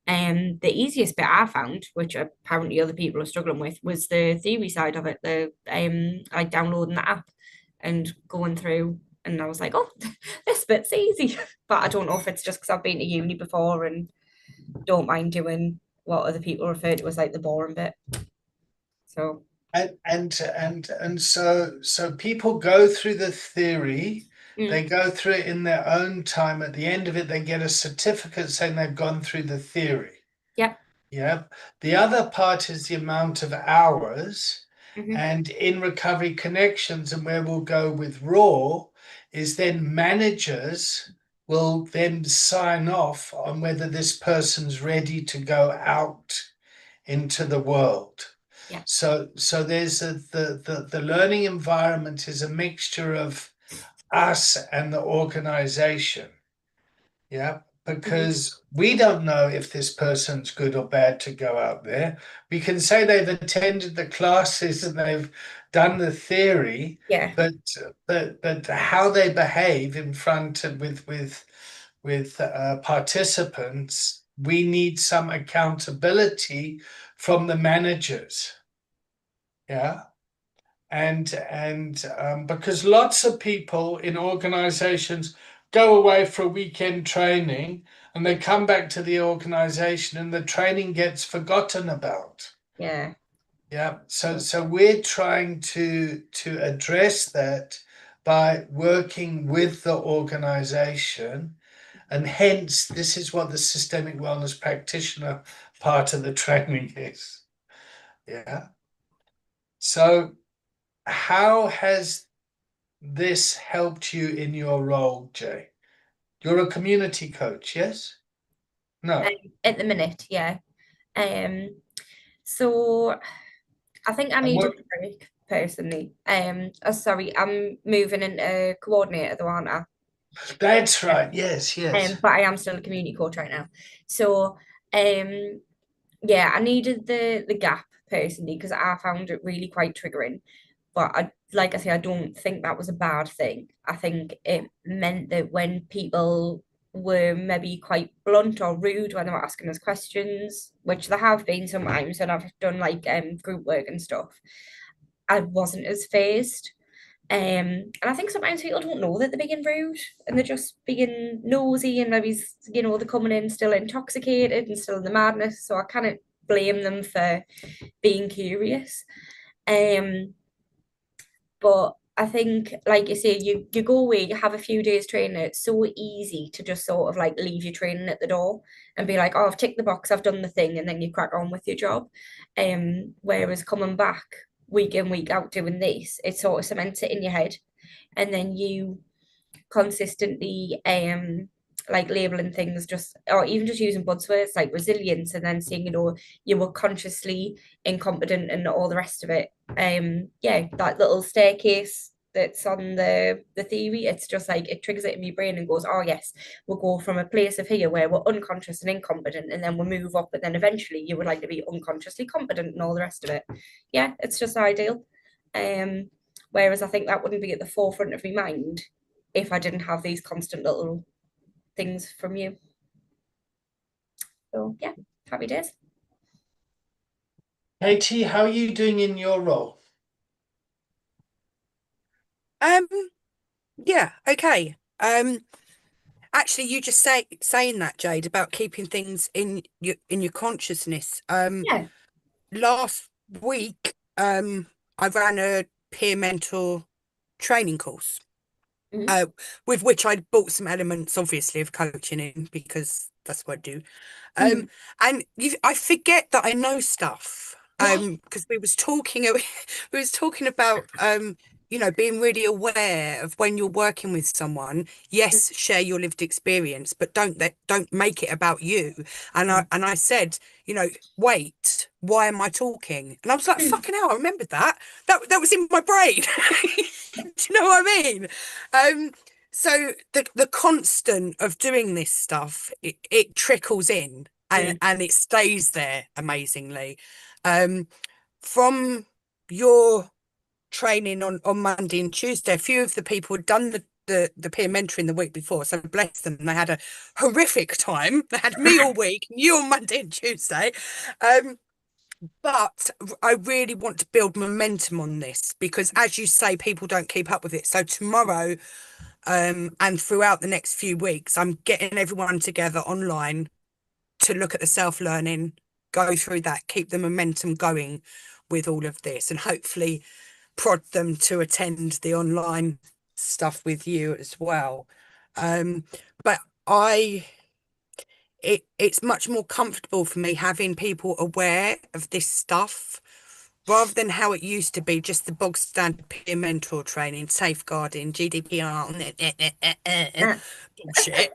S4: The easiest bit I found, which apparently other people are struggling with, was the theory side of it, the like downloading the app and going through. And I was like, oh, this bit's easy. But I don't know if it's just because I've been to uni before and don't mind doing what other people refer to as like the boring bit. So
S1: And so people go through the theory, they go through it in their own time. At the end of it, they get a certificate saying they've gone through the theory.
S4: Yep.
S1: Yeah. The other part is the amount of hours.
S4: Mhm.
S1: And in Recovery Connections, and where we'll go with Raw, is then managers will then sign off on whether this person's ready to go out into the world.
S4: Yeah.
S1: So there's the learning environment is a mixture of us and the organization. Yeah. Because we don't know if this person's good or bad to go out there. We can say they've attended the classes and they've done the theory,
S4: Yeah.
S1: but how they behave in front of with participants, we need some accountability from the managers. Yeah. And because lots of people in organizations go away for a weekend training and they come back to the organization and the training gets forgotten about.
S4: Yeah.
S1: Yeah. So we're trying to address that by working with the organization. And hence, this is what the systemic wellness practitioner part of the training is. Yeah. So how has this helped you in your role, Jay? You're a community coach, yes? No.
S4: At the minute, yeah. So I think I
S1: And
S4: needed
S1: what
S4: a break. personally. Sorry, I'm moving into coordinator though, aren't I?
S1: That's right. Yes, yes.
S4: But I am still a community coach right now. So yeah, I needed the gap personally because I found it really quite triggering. But like I say, I don't think that was a bad thing. I think it meant that when people were maybe quite blunt or rude when they were asking us questions, which there have been sometimes, and I've done like group work and stuff, I wasn't as phased. And I think sometimes people don't know that they're being rude and they're just being nosy and maybe, they're coming in still intoxicated and still in the madness. So I kind of blame them for being curious. But I think, like you say, you go away, you have a few days training. It's so easy to just sort of like leave your training at the door and be like, oh, I've ticked the box, I've done the thing, and then you crack on with your job. Whereas coming back week in, week out doing this, it sort of cements it in your head. And then you consistently like labeling things just or even just using buzzwords like resilience and then saying, you were consciously incompetent and all the rest of it. Yeah, that little staircase that's on the theory, it's just like it triggers it in your brain and goes, oh yes, we'll go from a place of here where we're unconscious and incompetent and then we'll move up, and then eventually you would like to be unconsciously competent and all the rest of it. Yeah, it's just ideal. Whereas I think that wouldn't be at the forefront of my mind if I didn't have these constant little things from you. So yeah, happy days.
S1: Katie, how are you doing in your role?
S2: Yeah, okay. Actually, you just saying that, Jade, about keeping things in your consciousness.
S4: Yeah.
S2: Last week, I ran a peer mentor training course,
S4: Mhm.
S2: with which I brought some elements, obviously, of coaching in because that's what I do.
S4: Mhm.
S2: And I forget that I know stuff. Because we was talking about being really aware of when you're working with someone. Yes, share your lived experience, but don't make it about you. And I said, wait, why am I talking? And I was like, fucking hell, I remembered that. That was in my brain. Do you know what I mean? So the constant of doing this stuff, it trickles in and it stays there amazingly. From your training on Monday and Tuesday, a few of the people had done the peer mentoring the week before, so bless them. They had a horrific time. They had me all week, you on Monday and Tuesday. But I really want to build momentum on this because, as you say, people don't keep up with it. So tomorrow, and throughout the next few weeks, I'm getting everyone together online to look at the self-learning, go through that, keep the momentum going with all of this, and hopefully prod them to attend the online stuff with you as well. But it's much more comfortable for me having people aware of this stuff rather than how it used to be, just the bog standard peer mentor training, safeguarding, GDPR, bullshit.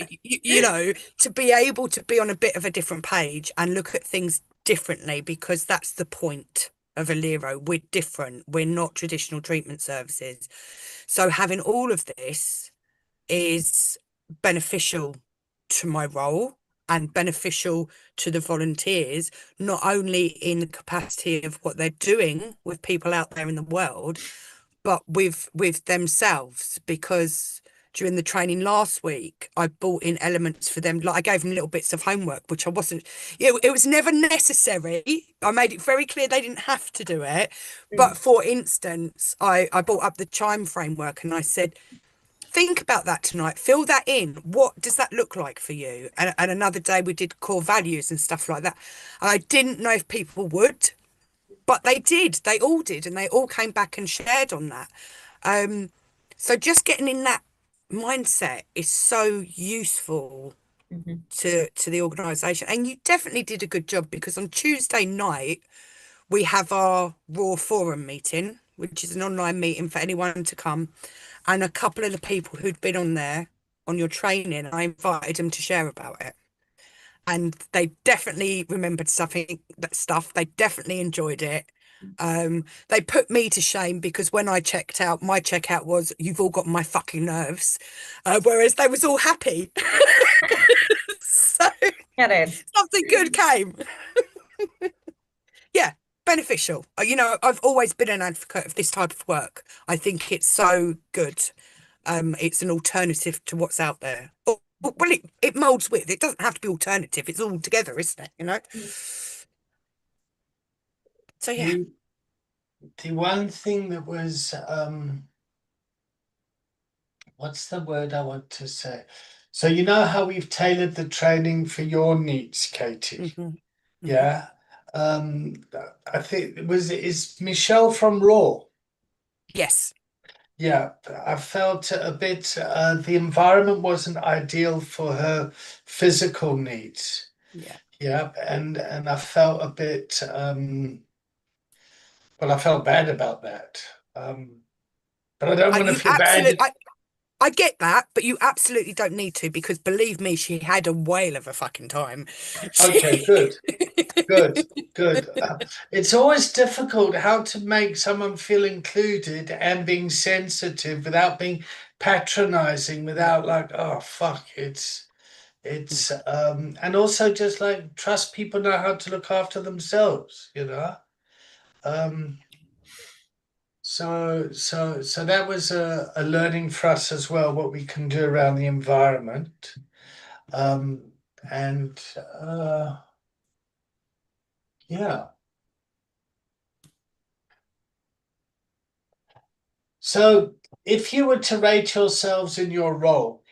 S2: To be able to be on a bit of a different page and look at things differently, because that's the point of Aliro. We're different. We're not traditional treatment services. So having all of this is beneficial to my role and beneficial to the volunteers, not only in the capacity of what they're doing with people out there in the world, but with themselves. Because during the training last week, I brought in elements for them. Like I gave them little bits of homework, which I wasn't, it was never necessary. I made it very clear they didn't have to do it. But for instance, I brought up the chime framework and I said, think about that tonight. Fill that in. What does that look like for you? And another day we did core values and stuff like that. And I didn't know if people would, but they did. They all did, and they all came back and shared on that. So just getting in that mindset is so useful to the organisation. And you definitely did a good job, because on Tuesday night we have our Raw Forum meeting, which is an online meeting for anyone to come. And a couple of the people who'd been on there on your training, I invited them to share about it. And they definitely remembered stuff. They definitely enjoyed it. They put me to shame because when I checked out, my checkout was, "You've all got my fucking nerves," whereas they was all happy. So
S4: Get in.
S2: something good came. Yeah, beneficial. I've always been an advocate of this type of work. I think it's so good. It's an alternative to what's out there. Well, it molds with. It doesn't have to be alternative. It's all together, isn't it? So yeah.
S1: The one thing that was what's the word I want to say? So you know how we've tailored the training for your needs, Katie?
S2: Mhm.
S1: Yeah. I think is Michelle from Raw.
S2: Yes.
S1: Yeah, I felt a bit the environment wasn't ideal for her physical needs.
S2: Yeah.
S1: Yeah, and I felt a bit well, I felt bad about that. But I don't want to
S2: You
S1: feel
S2: absolutely.
S1: bad.
S2: I get that, but you absolutely don't need to, because believe me, she had a whale of a fucking time.
S1: Okay, good. Good, good. It's always difficult how to make someone feel included and being sensitive without being patronizing, without like, oh fuck, it's and also just like trust people know how to look after themselves, so that was a learning for us as well, what we can do around the environment. And yeah. So if you were to rate yourselves in your role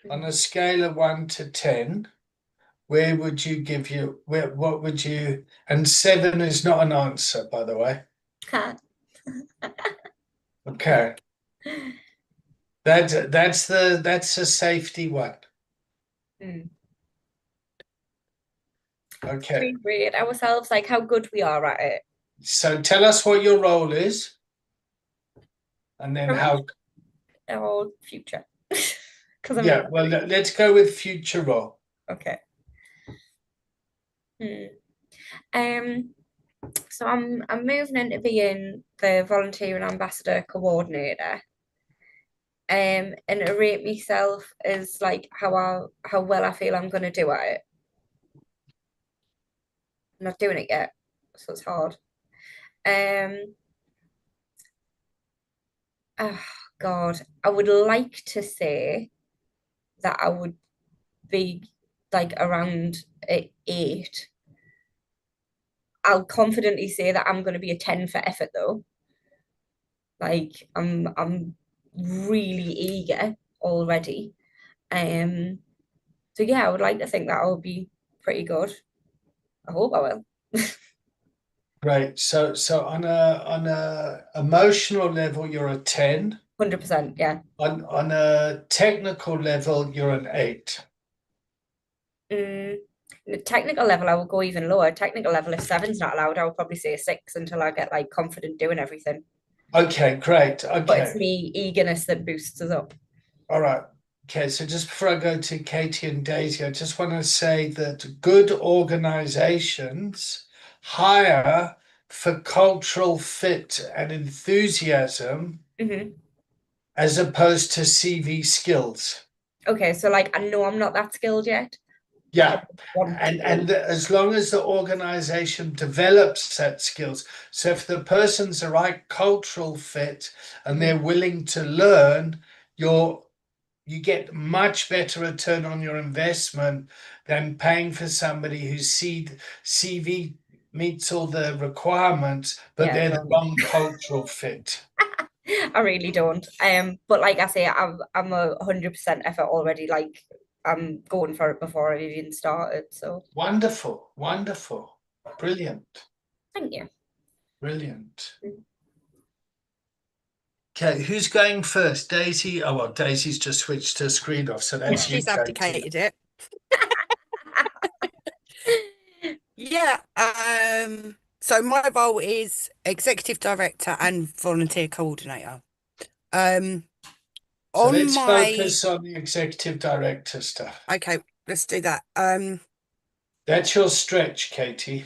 S1: on a scale of 1 to 10, where would you what would you, and 7 is not an answer, by the way. Okay. That's a safety one.
S4: Mm.
S1: Okay.
S4: We rate ourselves like how good we are at it.
S1: So tell us what your role is, and then how.
S4: Or future.
S1: Yeah, well, let's go with future role.
S4: Okay. So I'm moving into being the volunteer and ambassador coordinator. And to rate myself is like how well I feel I'm gonna do at it. I'm not doing it yet, so it's hard. Oh God, I would like to say that I would be like around 8. I'll confidently say that I'm going to be a 10 for effort though. Like I'm really eager already. So yeah, I would like to think that I'll be pretty good. I hope I will.
S1: Right. So on a emotional level, you're a 10.
S4: 100%, yeah.
S1: On a technical level, you're an 8.
S4: The technical level, I will go even lower. Technical level, if 7's not allowed, I would probably say a 6 until I get like confident doing everything.
S1: Okay, great.
S4: But it's
S1: Okay.
S4: me eagerness that boosts us up.
S1: All right. Okay, so just before I go to Katie and Daisy, I just want to say that good organizations hire for cultural fit and enthusiasm
S4: Hmm.
S1: as opposed to CV skills.
S4: Okay, so like I know I'm not that skilled yet.
S1: Yeah.
S4: Want to
S1: And as long as the organization develops that skills, so if the person's the right cultural fit and they're willing to learn, you get much better return on your investment than paying for somebody whose CV meets all the requirements, but
S4: Yeah,
S1: they're the
S4: don't.
S1: wrong cultural fit.
S4: I really don't. But like I say, I'm a 100% effort already. Like I'm going for it before I even started. So
S1: Wonderful, wonderful, brilliant,
S4: thank you.
S1: brilliant. Okay, who's going first? Daisy? Oh, well, Daisy's just switched her screen off, so that's you,
S2: She's
S1: Katie.
S2: abdicated it. Yeah. So my role is executive director and volunteer coordinator.
S1: So
S2: On
S1: let's
S2: my
S1: focus on the executive director stuff.
S2: Okay, let's do that.
S1: That's your stretch, Katie.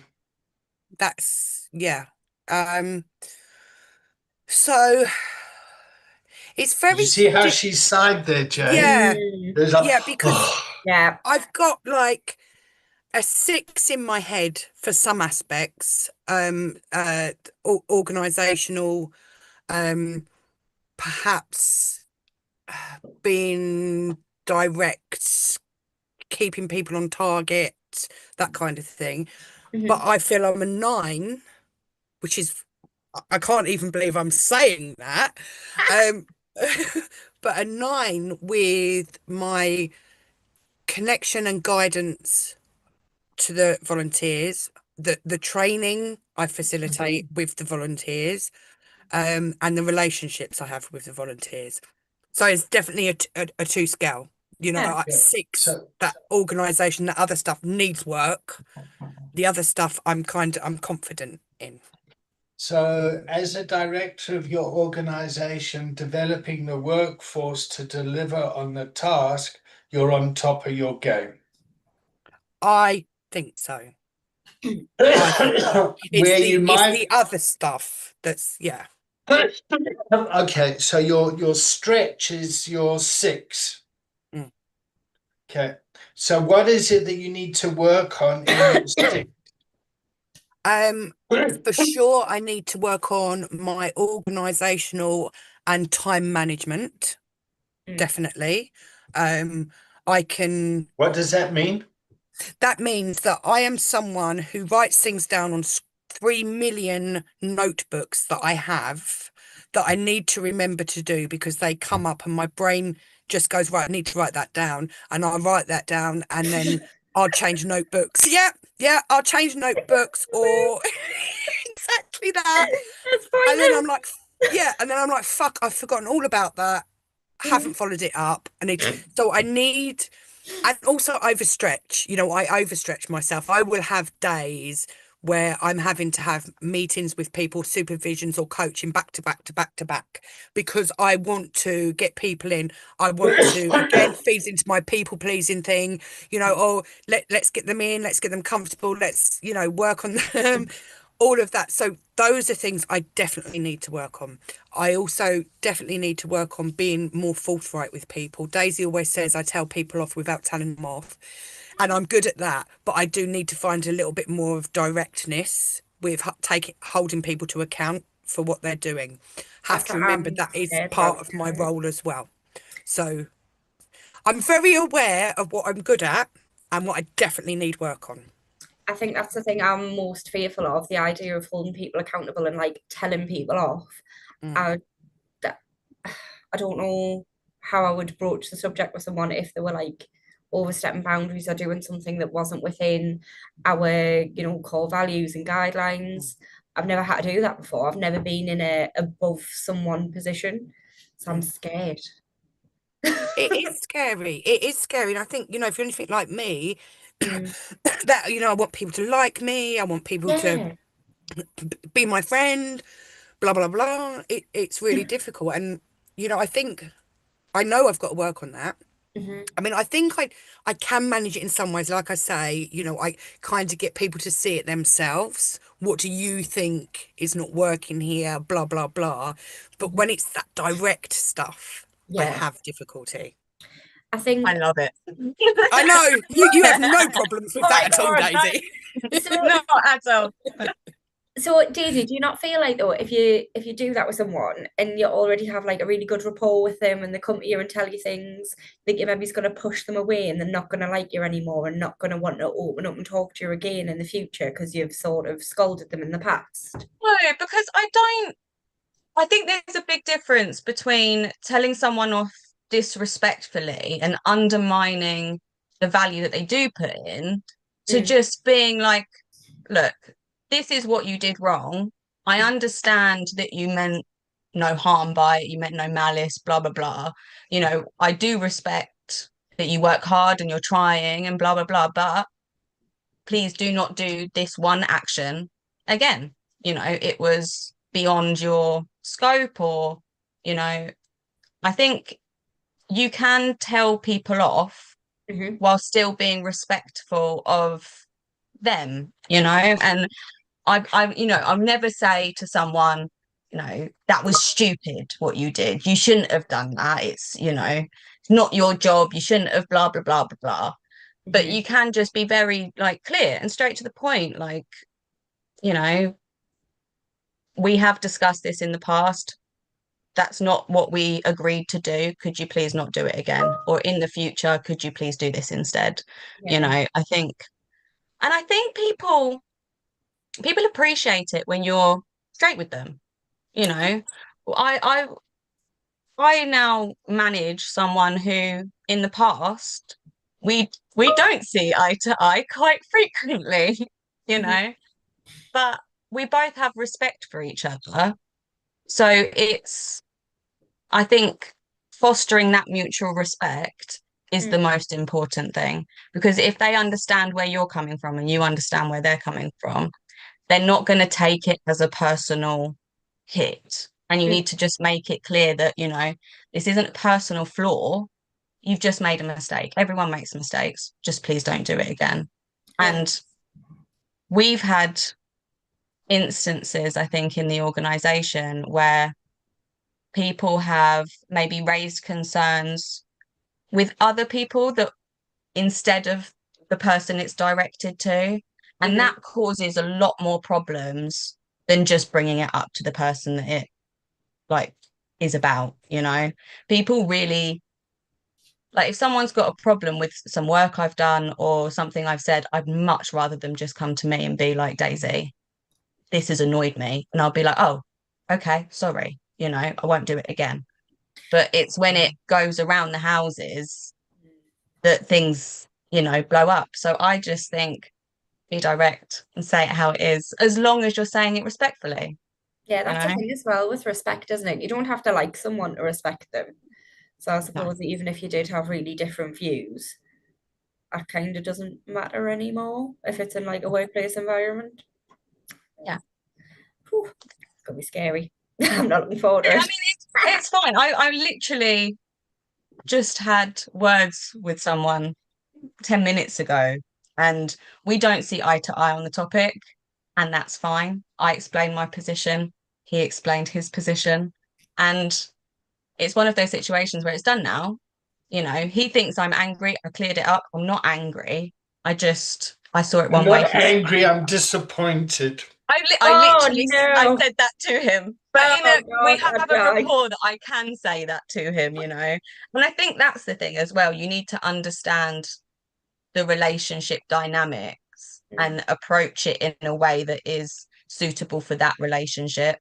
S2: That's yeah. So it's
S1: Did you
S2: very
S1: see how she sighed there, Jane?
S2: yeah,
S4: Mm,
S1: It was like,
S2: yeah, because
S1: oh,
S4: yeah.
S2: I've got like a 6 in my head for some aspects, organizational, perhaps being direct, keeping people on target, that kind of thing. But
S4: Mhm.
S2: I feel I'm a 9, which is, I can't even believe I'm saying that. Um, but a 9 with my connection and guidance to the volunteers, the training I facilitate with the volunteers, and the relationships I have with the volunteers. So it's definitely a 2 scale.
S4: Yeah.
S2: At
S1: yeah.
S2: 6,
S1: So,
S2: that organisation, that other stuff needs work. The other stuff I'm confident in.
S1: so as a director of your organization, developing the workforce to deliver on the task, you're on top of your game.
S2: I think so. I think so.
S1: Where you
S2: It's
S1: might,
S2: the other stuff that's yeah.
S1: okay, so your stretch is your 6.
S2: Mm.
S1: Okay, so what is it that you need to work on in your 6?
S2: For sure, I need to work on my organisational and time management.
S4: Mm.
S2: Definitely. Um, I can.
S1: What does that mean?
S2: That means that I am someone who writes things down on 3 million notebooks that I have that I need to remember to do because they come up and my brain just goes, right, I need to write that down. And I'll write that down and then I'll change notebooks. Yeah, I'll change notebooks or exactly that.
S4: That's
S2: And then
S4: fine.
S2: I'm like, yeah, and then I'm like, fuck, I've forgotten all about that. Haven't followed it up. So I need, and also overstretch. I overstretch myself. I will have days where I'm having to have meetings with people, supervisions or coaching back to back to back to back because I want to get people in. I want to, again, feeds into my people pleasing thing, let's get them in, let's get them comfortable, let's, work on them, all of that. So those are things I definitely need to work on. I also definitely need to work on being more forthright with people. Daisy always says I tell people off without telling them off, and I'm good at that. But I do need to find a little bit more of directness with holding people to account for what they're doing. Have
S4: That's
S2: to
S4: what
S2: remember
S4: I'm
S2: that is
S4: scared
S2: part
S4: about.
S2: of my role as well. So I'm very aware of what I'm good at and what I definitely need work on.
S4: I think that's the thing I'm most fearful of, the idea of holding people accountable and like telling people off.
S2: Mm.
S4: I, that- I don't know how I would broach the subject with someone if they were like overstepping boundaries or doing something that wasn't within our, core values and guidelines. I've never had to do that before. I've never been in a above someone position. So I'm scared.
S2: It is scary. It is scary. And I think, if you're anything like me,
S4: Mm.
S2: that, I want people to like me. I want people to
S4: Yeah.
S2: be my friend, blah, blah, blah. It's really difficult. And, I think I know I've got to work on that.
S4: Mhm.
S2: I mean, I think I can manage it in some ways. Like I say, I kind of get people to see it themselves. What do you think is not working here? Blah, blah, blah. But when it's that direct stuff, I
S4: Yeah.
S2: have difficulty.
S4: I think
S3: I love it.
S2: I know you have no problems with
S3: Oh
S2: that
S3: my
S2: at all,
S3: God, no.
S2: Daisy.
S4: so.
S3: Not at all.
S4: So Daisy, do you not feel like though if you do that with someone and you already have like a really good rapport with them and they come to you and tell you things, that you maybe going to push them away and they're not going to like you anymore and not going to want to open up and talk to you again in the future because you've sort of scolded them in the past?
S3: No, because I think there's a big difference between telling someone off disrespectfully and undermining the value that they do put in to
S4: Mm.
S3: just being like, look, this is what you did wrong. I understand that you meant no harm by it, you meant no malice, blah, blah, blah. I do respect that you work hard and you're trying and blah, blah, blah, but please do not do this one action again. It was beyond your scope, or, I think you can tell people off
S4: Mhm.
S3: while still being respectful of them, and I'll never say to someone, that was stupid what you did. You shouldn't have done that. It's not your job. You shouldn't have blah blah blah blah blah. But
S4: Mhm.
S3: you can just be very like clear and straight to the point. Like, we have discussed this in the past. That's not what we agreed to do. Could you please not do it again? Or in the future, could you please do this instead?
S4: Yeah.
S3: I think, and I think people appreciate it when you're straight with them. I I now manage someone who in the past we don't see eye to eye quite frequently, you
S4: Mhm.
S3: know, but we both have respect for each other. So I think fostering that mutual respect is the
S4: Mm.
S3: most important thing, because if they understand where you're coming from and you understand where they're coming from, they're not going to take it as a personal hit. And you
S4: Mm.
S3: need to just make it clear that, this isn't a personal flaw. You've just made a mistake. Everyone makes mistakes. Just please don't do it again.
S4: Yeah.
S3: And we've had instances, I think, in the organization where people have maybe raised concerns with other people that instead of the person it's directed to. And
S4: Mhm.
S3: that causes a lot more problems than just bringing it up to the person that it like is about, People really like, if someone's got a problem with some work I've done or something I've said, I'd much rather them just come to me and be like, Daisy, this has annoyed me. And I'll be like, oh, okay, sorry, I won't do it again. But it's when it goes around the houses that things, blow up. So I just think be direct and say it how it is, as long as you're saying it respectfully,
S4: Yeah,
S3: you
S4: that's the
S3: know?
S4: thing as well with respect, isn't it? You don't have to like someone to respect them. So I
S3: No.
S4: suppose that even if you did have really different views, that kind of doesn't matter anymore if it's in like a workplace environment.
S3: Yeah.
S4: Whew, it's gonna be scary. I'm not looking forward to
S3: I
S4: it.
S3: mean, it's fine. I literally just had words with someone 10 minutes ago, and we don't see eye to eye on the topic, and that's fine. I explained my position, he explained his position, and it's one of those situations where it's done now. He thinks I'm angry. I cleared it up. I'm not angry. I saw it
S1: I'm
S3: one way.
S1: not angry, I'm disappointed.
S3: I
S4: Oh
S3: literally, I
S4: no.
S3: said that to him. But
S4: Oh
S3: we
S4: God,
S3: have
S4: I'd
S3: a
S4: die.
S3: rapport that I can say that to him, And I think that's the thing as well. You need to understand the relationship dynamics
S4: Mm.
S3: and approach it in a way that is suitable for that relationship.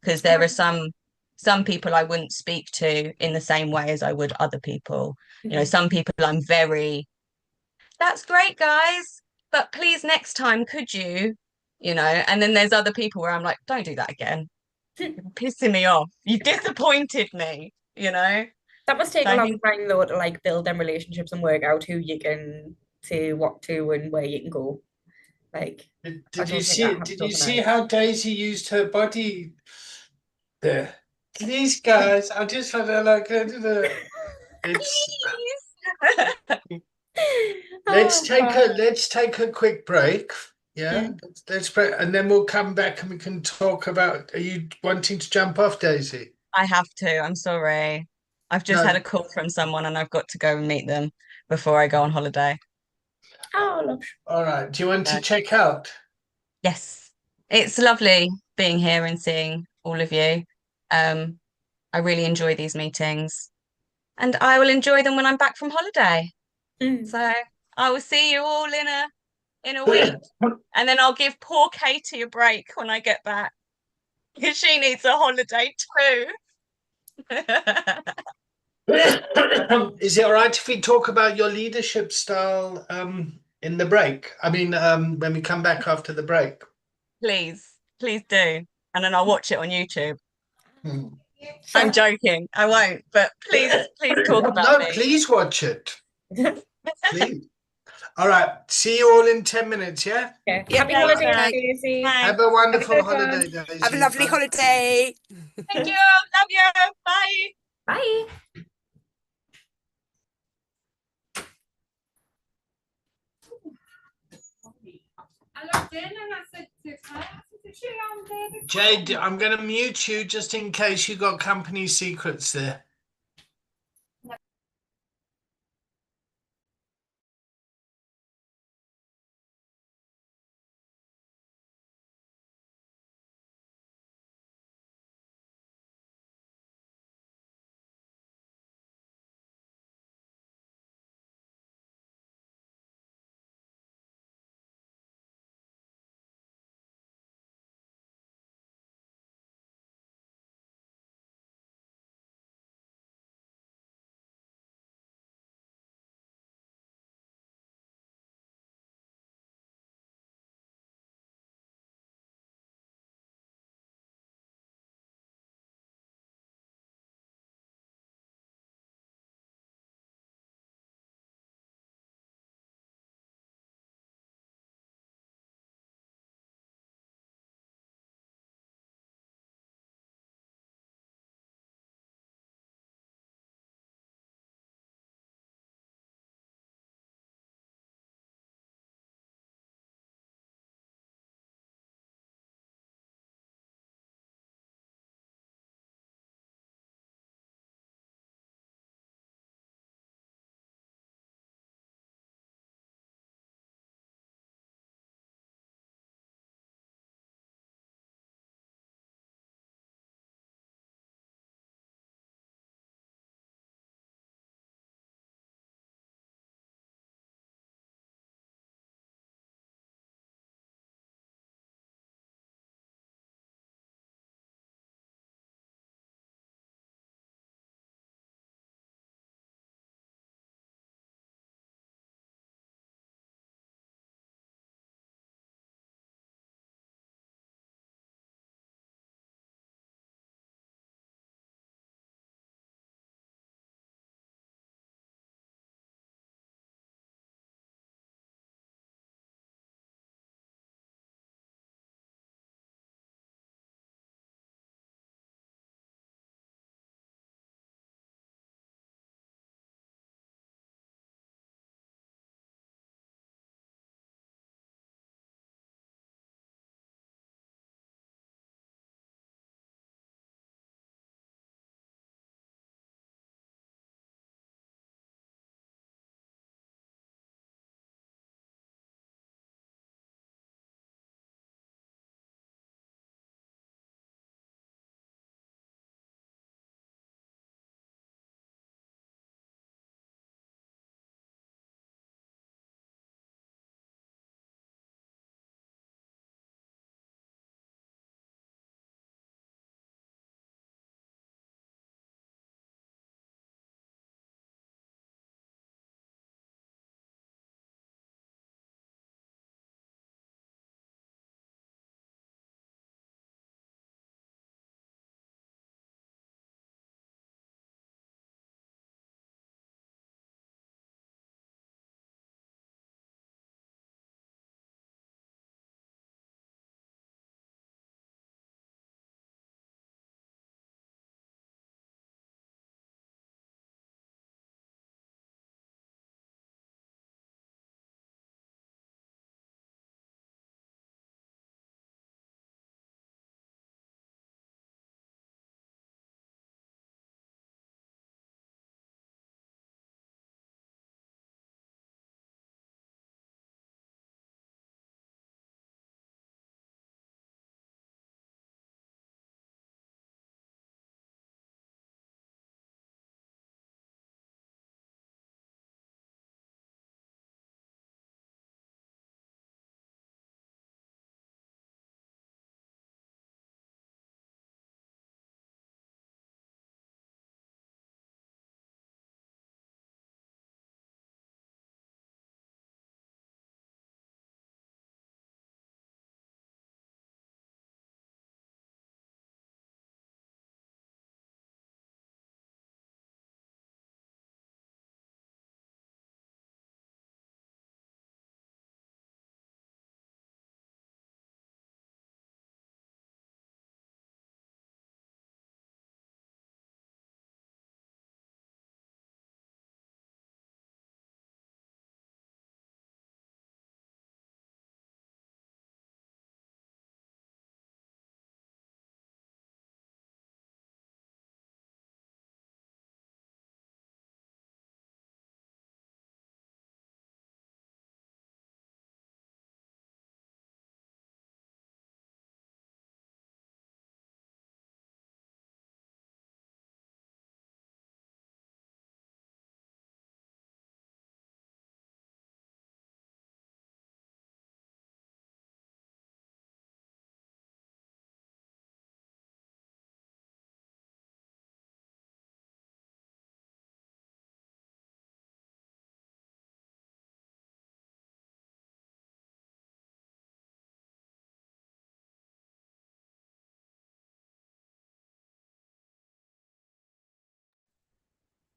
S3: Because there are some people I wouldn't speak to in the same way as I would other people.
S4: Mhm.
S3: Some people I'm very, that's great, guys, but please next time, could you? And then there's other people where I'm like, don't do that again. You're pissing me off. You disappointed me.
S4: That must take
S3: So
S4: a
S3: I
S4: long
S3: think,
S4: time though to like build them relationships and work out who you can say what to and where you can go. Like, I
S1: Did you
S4: don't think that
S1: see?
S4: happens
S1: Did you see
S4: overnight.
S1: how Daisy used her body there? These guys, I just had a like. It's.
S3: please.
S4: Oh God.
S1: Let's take a quick break. Yeah,
S4: Mm.
S1: let's break, and then we'll come back and we can talk about. Are you wanting to jump off, Daisy?
S3: I have to. I'm sorry. I've just had a
S1: No.
S3: call from someone and I've got to go and meet them before I go on holiday.
S4: Oh, look.
S1: All right. Do you want to
S3: So,
S1: check out?
S3: yes, it's lovely being here and seeing all of you. Um, I really enjoy these meetings and I will enjoy them when I'm back from holiday.
S4: Mm.
S3: So I will see you all in a week, and then I'll give poor Katie a break when I get back because she needs a holiday too.
S1: Is it all right if we talk about your leadership style in the break? I mean, when we come back after the break.
S3: Please do. And then I'll watch it on YouTube.
S1: Hmm.
S3: I'm joking. I won't, but please talk about
S1: No,
S3: me.
S1: please watch it. Please. All right. See you all in 10 minutes, yeah?
S4: Okay.
S2: Yeah,
S4: Happy
S3: Later.
S4: holidays,
S2: okay.
S4: Casey.
S3: Thanks.
S1: Have a wonderful
S4: good one.
S1: holiday, Daisy.
S2: Have a lovely
S1: Bye.
S2: holiday.
S3: Thank you. Love you. Bye.
S4: Bye.
S5: I looked in and I said to her,
S1: Jade, I'm going to mute you just in case you got company secrets there.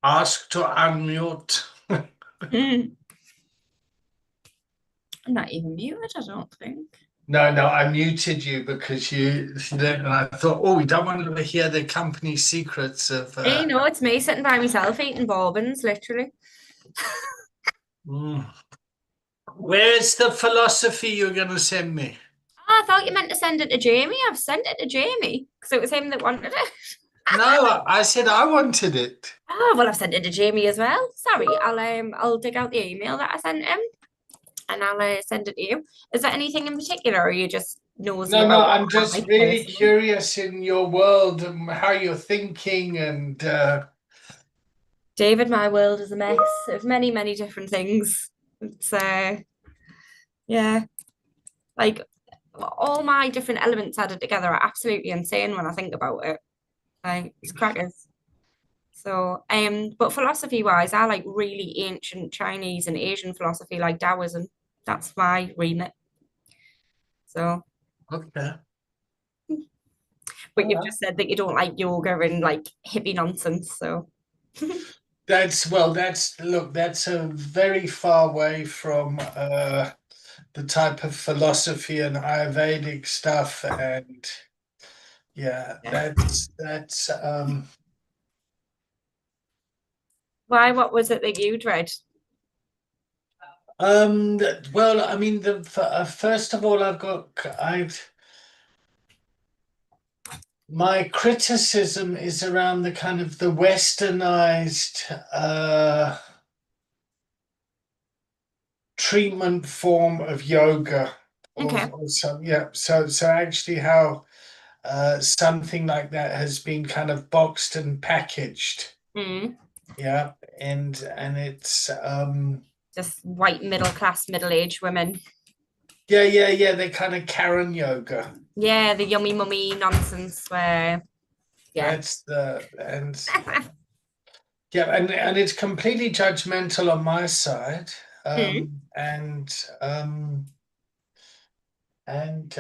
S1: Ask to unmute.
S4: I'm not even muted, I don't think.
S1: No, I muted you because and I thought, oh, we don't want to hear the company secrets of.
S4: Hey, no, it's me sitting by myself eating bourbons, literally.
S1: Where's the philosophy you're going to send me?
S4: Oh, I thought you meant to send it to Jamie. I've sent it to Jamie because it was him that wanted it.
S1: No, I said I wanted it.
S4: Oh, well, I've sent it to Jamie as well. Sorry, I'll dig out the email that I sent him and I'll send it to you. Is there anything in particular, or are you just nosy
S1: No,
S4: about
S1: I'm
S4: what
S1: just
S4: I
S1: really
S4: personally-
S1: curious in your world and how you're thinking and
S4: David, my world is a mess of many, many different things. It's yeah, like all my different elements added together are absolutely insane when I think about it. Like it's crackers. So, but philosophy wise, I like really ancient Chinese and Asian philosophy like Taoism. That's my remit. So,
S1: okay.
S4: but you've
S1: Alright.
S4: just said that you don't like yoga and like hippie nonsense. So,
S1: That's a very far way from the type of philosophy and Ayurvedic stuff and yeah,
S4: Yeah.
S1: that's
S4: why? What was it that you'd read?
S1: well, I mean first of all my criticism is around the kind of the westernized treatment form of yoga.
S4: Okay.
S1: So actually how something like that has been kind of boxed and packaged.
S4: Mm.
S1: Yeah, and it's
S4: Just white middle class, middle aged women.
S1: yeah, they're kind of Karen yoga.
S4: Yeah, the yummy mummy nonsense where yeah.
S1: That's yeah, and it's completely judgmental on my side. And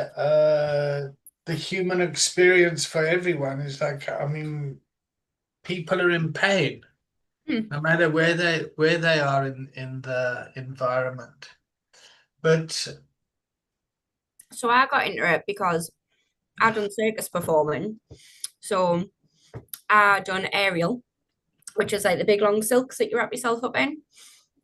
S1: the human experience for everyone is like, I mean, people are in pain, no matter where they are in the environment. But
S4: So I got into it because I done circus performing. So I done aerial, which is like the big long silks that you wrap yourself up in.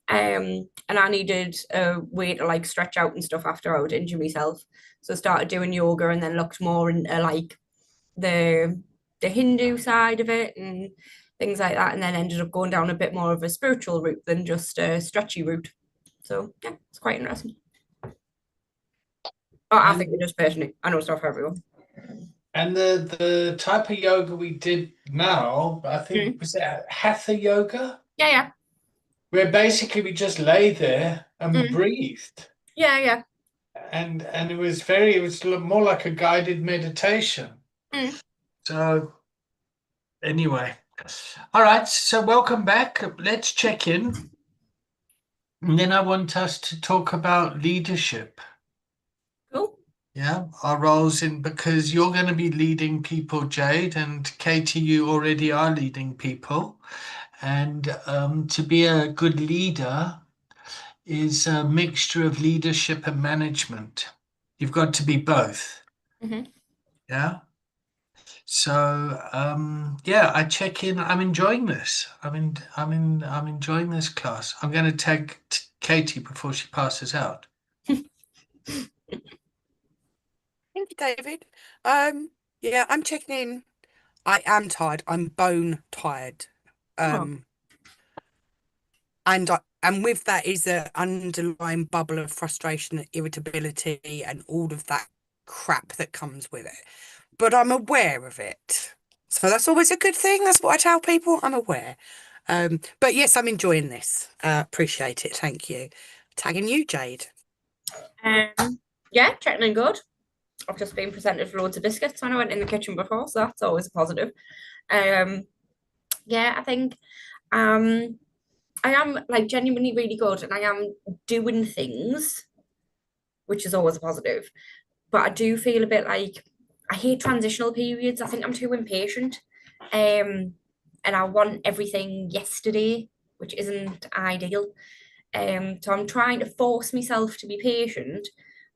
S4: And I needed a way to like stretch out and stuff after I would injure myself. So I started doing yoga and then looked more into like the Hindu side of it and things like that, and then ended up going down a bit more of a spiritual route than just a stretchy route. So yeah, it's quite interesting. Oh, I think it is personally. I know it's not for everyone.
S1: And the type of yoga we did now, I think, was it Hatha yoga?
S4: Yeah.
S1: Where basically we just lay there and breathed.
S4: Yeah.
S1: And it was more like a guided meditation. So anyway, all right, so welcome back. Let's check in. And then I want us to talk about leadership.
S4: Cool.
S1: Yeah, our roles because you're going to be leading people, Jade, and Katie, you already are leading people. And to be a good leader is a mixture of leadership and management. You've got to be both. Yeah. So I check in. I'm enjoying this. I'm enjoying this class. I'm going to tag Katie before she passes out.
S2: Thank you, David. Yeah, I'm checking in. I am tired. I'm bone tired. And with that is an underlying bubble of frustration and irritability and all of that crap that comes with it. But I'm aware of it. So that's always a good thing. That's what I tell people. I'm aware. But yes, I'm enjoying this. Appreciate it. Thank you. Tagging you, Jade.
S4: Yeah, checking in good. I've just been presented with loads of biscuits when I went in the kitchen before, so that's always a positive. Yeah, I think I am like genuinely really good and I am doing things, which is always a positive. But I do feel a bit like I hate transitional periods. I think I'm too impatient. and I want everything yesterday, which isn't ideal. So I'm trying to force myself to be patient,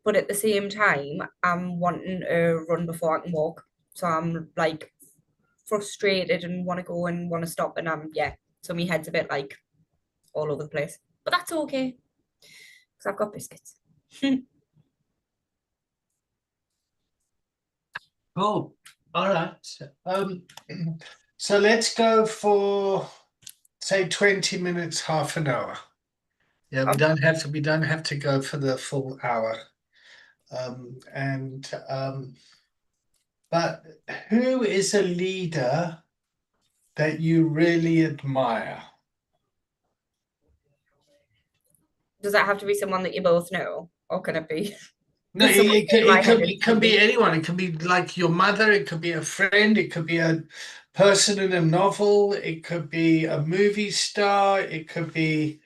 S4: but at the same time, I'm wanting to run before I can walk. So I'm like frustrated and want to go and want to stop, and so my head's a bit like all over the place. But that's okay, because I've got biscuits.
S1: Cool. All right. So let's go for say 20 minutes, half an hour. Yeah, we don't have to go for the full hour. But who is a leader that you really admire?
S4: Does that have to be someone that you both know, or can it be?
S1: No,
S4: Someone in my head
S1: it can be anyone. It can be like your mother, it could be a friend, it could be a person in a novel, it could be a movie star, it could be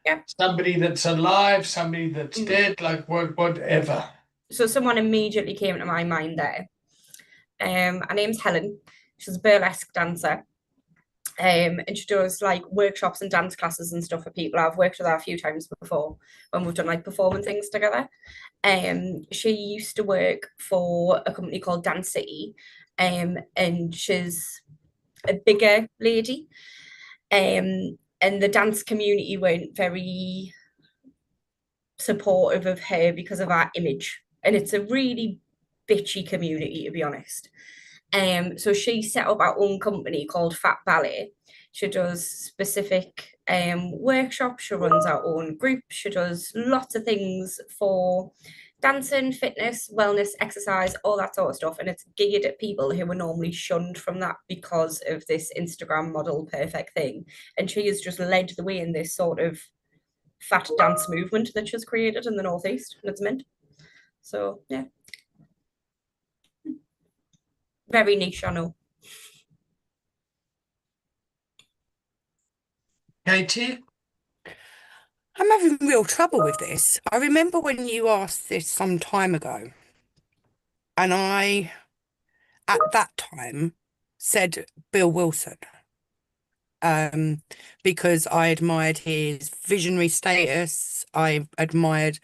S4: Yep.
S1: somebody that's alive, somebody that's dead, like whatever.
S4: So someone immediately came to my mind there. Her name's Helen. She's a burlesque dancer. And she does like workshops and dance classes and stuff for people. I've worked with her a few times before when we've done like performing things together. She used to work for a company called Dance City, and she's a bigger lady. And the dance community weren't very supportive of her because of our image. And it's a really bitchy community, to be honest. So she set up our own company called Fat Ballet. She does specific workshops. She runs our own group. She does lots of things for dancing, fitness, wellness, exercise, all that sort of stuff. And it's geared at people who were normally shunned from that because of this Instagram model perfect thing. And she has just led the way in this sort of fat dance movement that she's created in the Northeast, and it's mint. So yeah, very niche, I know.
S1: Katie?
S2: I'm having real trouble with this. I remember when you asked this some time ago, and I, at that time, said Bill Wilson, because I admired his visionary status. I admired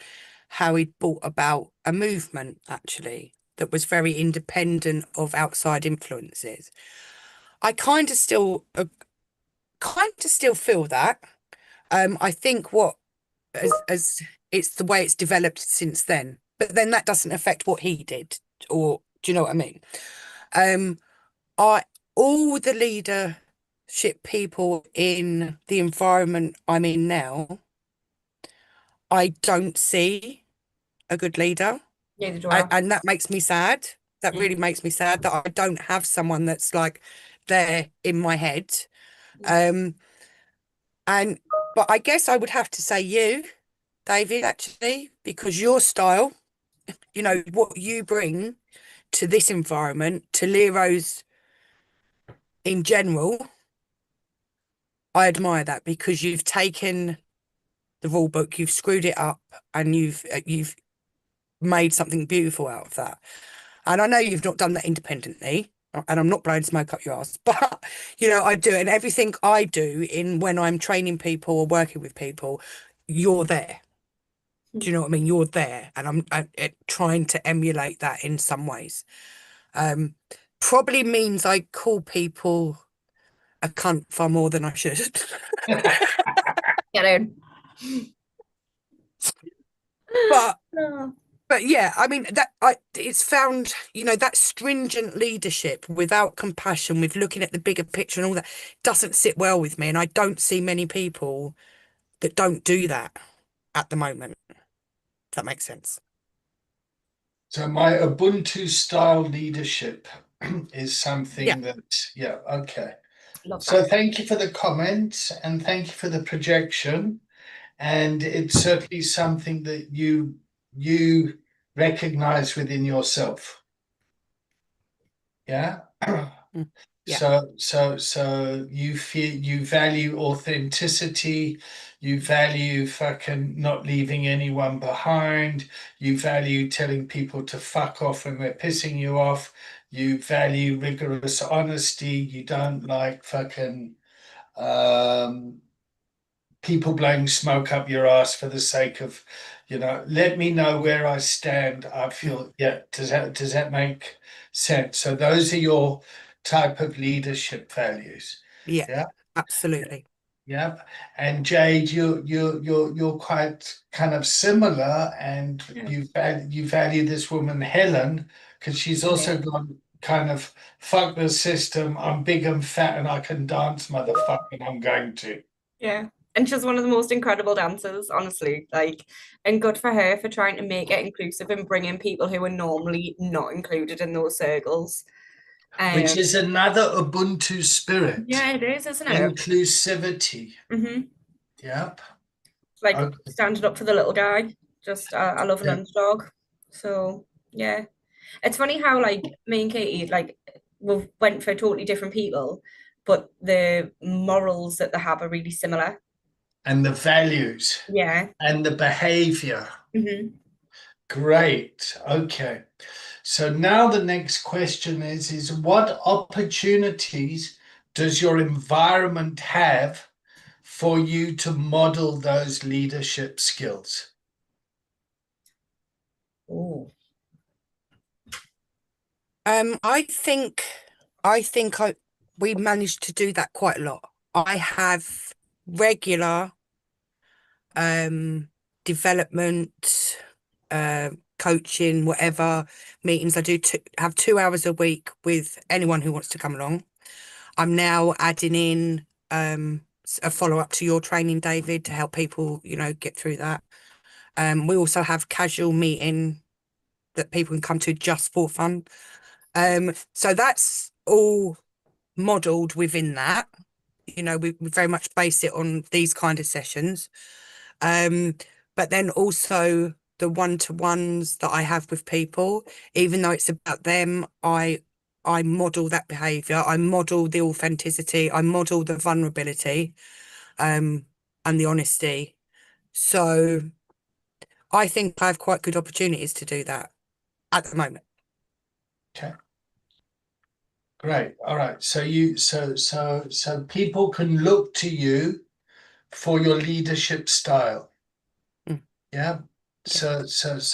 S2: how he brought about a movement, actually, that was very independent of outside influences. I kind of still feel that. I think as it's the way it's developed since then, but then that doesn't affect what he did, or do you know what I mean? All the leadership people in the environment I'm in now, I don't see a good leader.
S4: Neither do I.
S2: And that makes me sad. That really makes me sad that I don't have someone that's like there in my head. But I guess I would have to say you, David, actually, because your style, you know, what you bring to this environment, to Lero's in general, I admire that, because you've taken the rule book, you've screwed it up, and you've made something beautiful out of that. And I know you've not done that independently, and I'm not blowing smoke up your ass, but you know, I do. And everything I do when I'm training people or working with people, you're there. Do you know what I mean? You're there, and I'm trying to emulate that in some ways. Probably means I call people a cunt far more than I should.
S4: Get in.
S2: But yeah, I mean it's found, you know, that stringent leadership without compassion, with looking at the bigger picture and all that, doesn't sit well with me, and I don't see many people that don't do that at the moment. If that makes sense.
S1: So my Ubuntu style leadership is something okay.
S4: Love
S1: So
S4: that.
S1: thank you for the comments and thank you for the projection. And it's certainly something that you recognize within yourself. Yeah.
S2: Yeah.
S1: So you value authenticity, you value fucking not leaving anyone behind, you value telling people to fuck off when they're pissing you off, you value rigorous honesty, you don't like fucking um people blowing smoke up your ass for the sake of, let me know where I stand. I feel, yeah, does that make sense? So those are your type of leadership values.
S2: Yeah,
S1: Yeah.
S2: absolutely.
S1: Yeah. And Jade, you're quite kind of similar, and
S4: Yeah.
S1: you value this woman Helen because she's also gone kind of fuck the system. I'm big and fat and I can dance, motherfucker, and I'm going to.
S4: Yeah. And she's one of the most incredible dancers, honestly. Like, and good for her for trying to make it inclusive and bring in people who are normally not included in those circles.
S1: Which is another Ubuntu spirit.
S4: Yeah, it is, isn't it?
S1: Inclusivity. Yep.
S4: Like
S1: Okay.
S4: standing up for the little guy. Just, I love an
S1: Yeah.
S4: underdog. So, yeah. It's funny how, like, me and Katie, like, we went for totally different people, but the morals that they have are really similar.
S1: And the values
S4: Yeah.
S1: and the behavior.
S4: hmm
S1: Great. Okay. So now the next question is what opportunities does your environment have for you to model those leadership skills?
S4: Oh.
S2: I think we managed to do that quite a lot. I have regular development, coaching, whatever meetings. I do have 2 hours a week with anyone who wants to come along. I'm now adding in a follow-up to your training, David, to help people, get through that. We also have casual meeting that people can come to just for fun. So that's all modeled within that. We very much base it on these kind of sessions. But then also the one-to-ones that I have with people, even though it's about them, I model that behavior, I model the authenticity, I model the vulnerability, and the honesty. So I think I have quite good opportunities to do that at the moment.
S1: Okay. Great. All right. So people can look to you for your leadership style.
S2: Mm.
S1: Yeah. So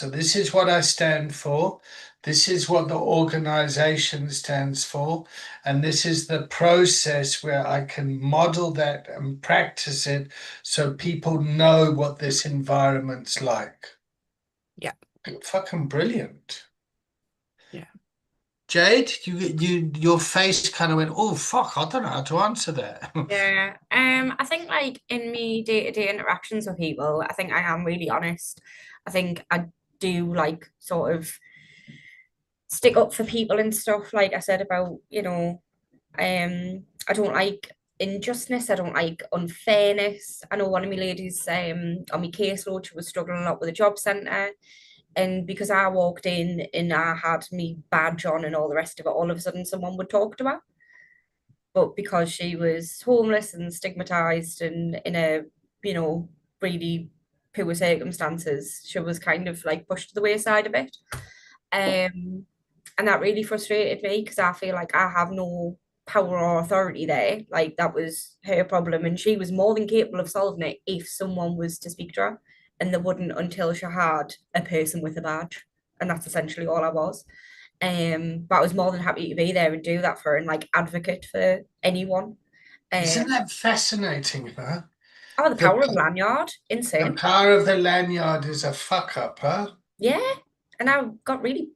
S1: this is what I stand for. This is what the organization stands for. And this is the process where I can model that and practice it so people know what this environment's like.
S2: Yeah.
S1: Fucking brilliant.
S2: Yeah.
S1: Jade, your face kind of went, oh fuck, I don't know how to answer that.
S4: Yeah. I think like in me day-to-day interactions with people, I think I am really honest. I think I do like sort of stick up for people and stuff, like I said about, I don't like injustice, I don't like unfairness. I know one of my ladies on my caseload, she was struggling a lot with a job centre. And because I walked in and I had me badge on and all the rest of it, all of a sudden someone would talk to her. But because she was homeless and stigmatized and in a, really poor circumstances, she was kind of like pushed to the wayside a bit. And that really frustrated me because I feel like I have no power or authority there. Like that was her problem, and she was more than capable of solving it if someone was to speak to her, and they wouldn't until she had a person with a badge, and that's essentially all I was. But I was more than happy to be there and do that for her and like advocate for anyone.
S1: Isn't that fascinating, huh?
S4: Oh, the power of lanyard,
S1: The
S4: insane.
S1: power of the lanyard is a fuck up, huh?
S4: Yeah, and I got really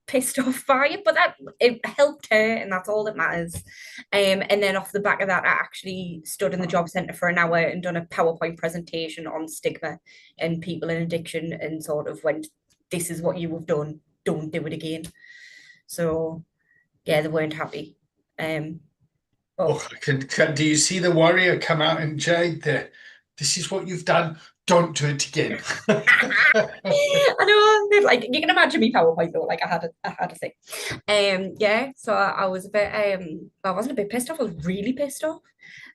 S4: pissed off by it, but that it helped her, and that's all that matters. And then off the back of that, I actually stood in the job centre for an hour and done a PowerPoint presentation on stigma and people in addiction, and sort of went, "This is what you have done. Don't do it again." So, yeah, they weren't happy. But
S1: Oh, do you see the warrior come out in Jade there? This is what you've done. Don't do it again.
S4: I know, like you can imagine me PowerPoint though, like I had a thing. Yeah, so I was a bit I wasn't a bit pissed off, I was really pissed off.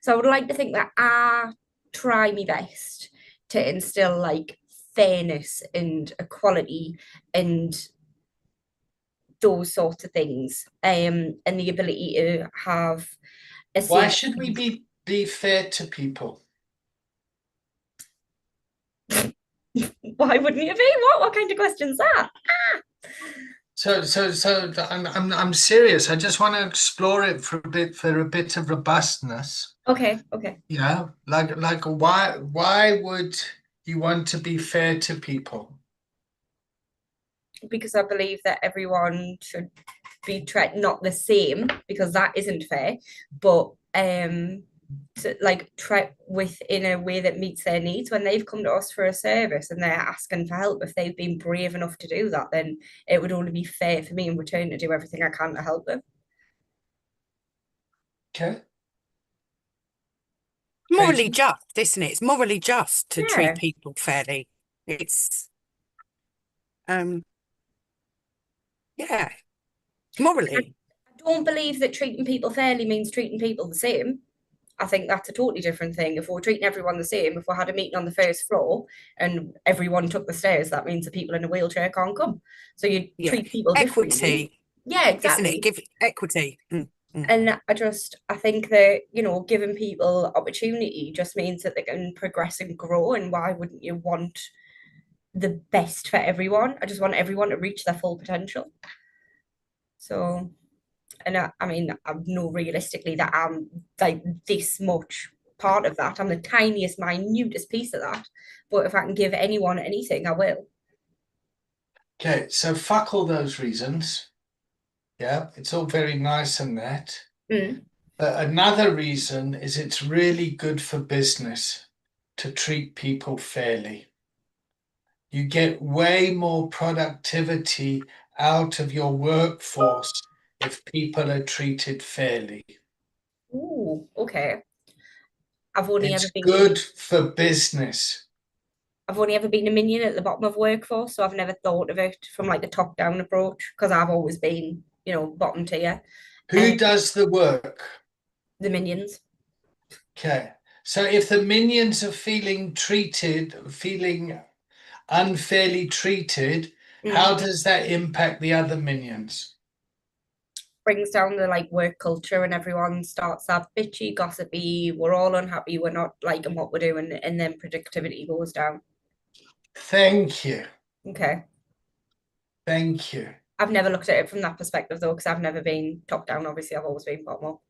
S4: So I would like to think that I try my best to instill like fairness and equality and those sorts of things, and the ability to have a
S1: Why
S4: safe.
S1: should we be fair to people?
S4: Why wouldn't you be? What kind of question's that?
S1: So I'm serious. I just want to explore it for a bit of robustness.
S4: Okay.
S1: Yeah, like why would you want to be fair to people?
S4: Because I believe that everyone should be treated not the same, because that isn't fair, but to like try within a way that meets their needs. When they've come to us for a service and they're asking for help, if they've been brave enough to do that, then it would only be fair for me in return to do everything I can to help them.
S1: Okay.
S2: Morally
S1: Katie?
S2: just, isn't it? It's morally just to
S4: Yeah.
S2: treat people fairly. It's yeah, morally.
S4: I don't believe that treating people fairly means treating people the same. I think that's a totally different thing. If we're treating everyone the same, if we had a meeting on the first floor and everyone took the stairs, that means the people in a wheelchair can't come. So you
S2: Yeah.
S4: treat people differently.
S2: Equity,
S4: Yeah,
S2: isn't
S4: exactly.
S2: it? Give equity.
S4: And I think that, giving people opportunity just means that they can progress and grow. And why wouldn't you want the best for everyone? I just want everyone to reach their full potential. So, and I mean, I know realistically that I'm like this much part of that. I'm the tiniest, minutest piece of that. But if I can give anyone anything, I will.
S1: Okay, so fuck all those reasons. Yeah, it's all very nice and that.
S4: Mm.
S1: But another reason is it's really good for business to treat people fairly. You get way more productivity out of your workforce if people are treated fairly.
S4: Ooh, okay. I've only
S1: It's
S4: ever been
S1: good for business.
S4: I've only ever been a minion at the bottom of workforce, so I've never thought of it from like the top down approach, because I've always been, bottom tier.
S1: Who does the work?
S4: The minions.
S1: Okay. So if the minions are feeling unfairly treated, how does that impact the other minions?
S4: Brings down the like work culture, and everyone starts that bitchy, gossipy, we're all unhappy, we're not liking what we're doing, and then productivity goes down.
S1: Thank you.
S4: Okay.
S1: Thank you.
S4: I've never looked at it from that perspective though, because I've never been top down. Obviously, I've always been bottom up.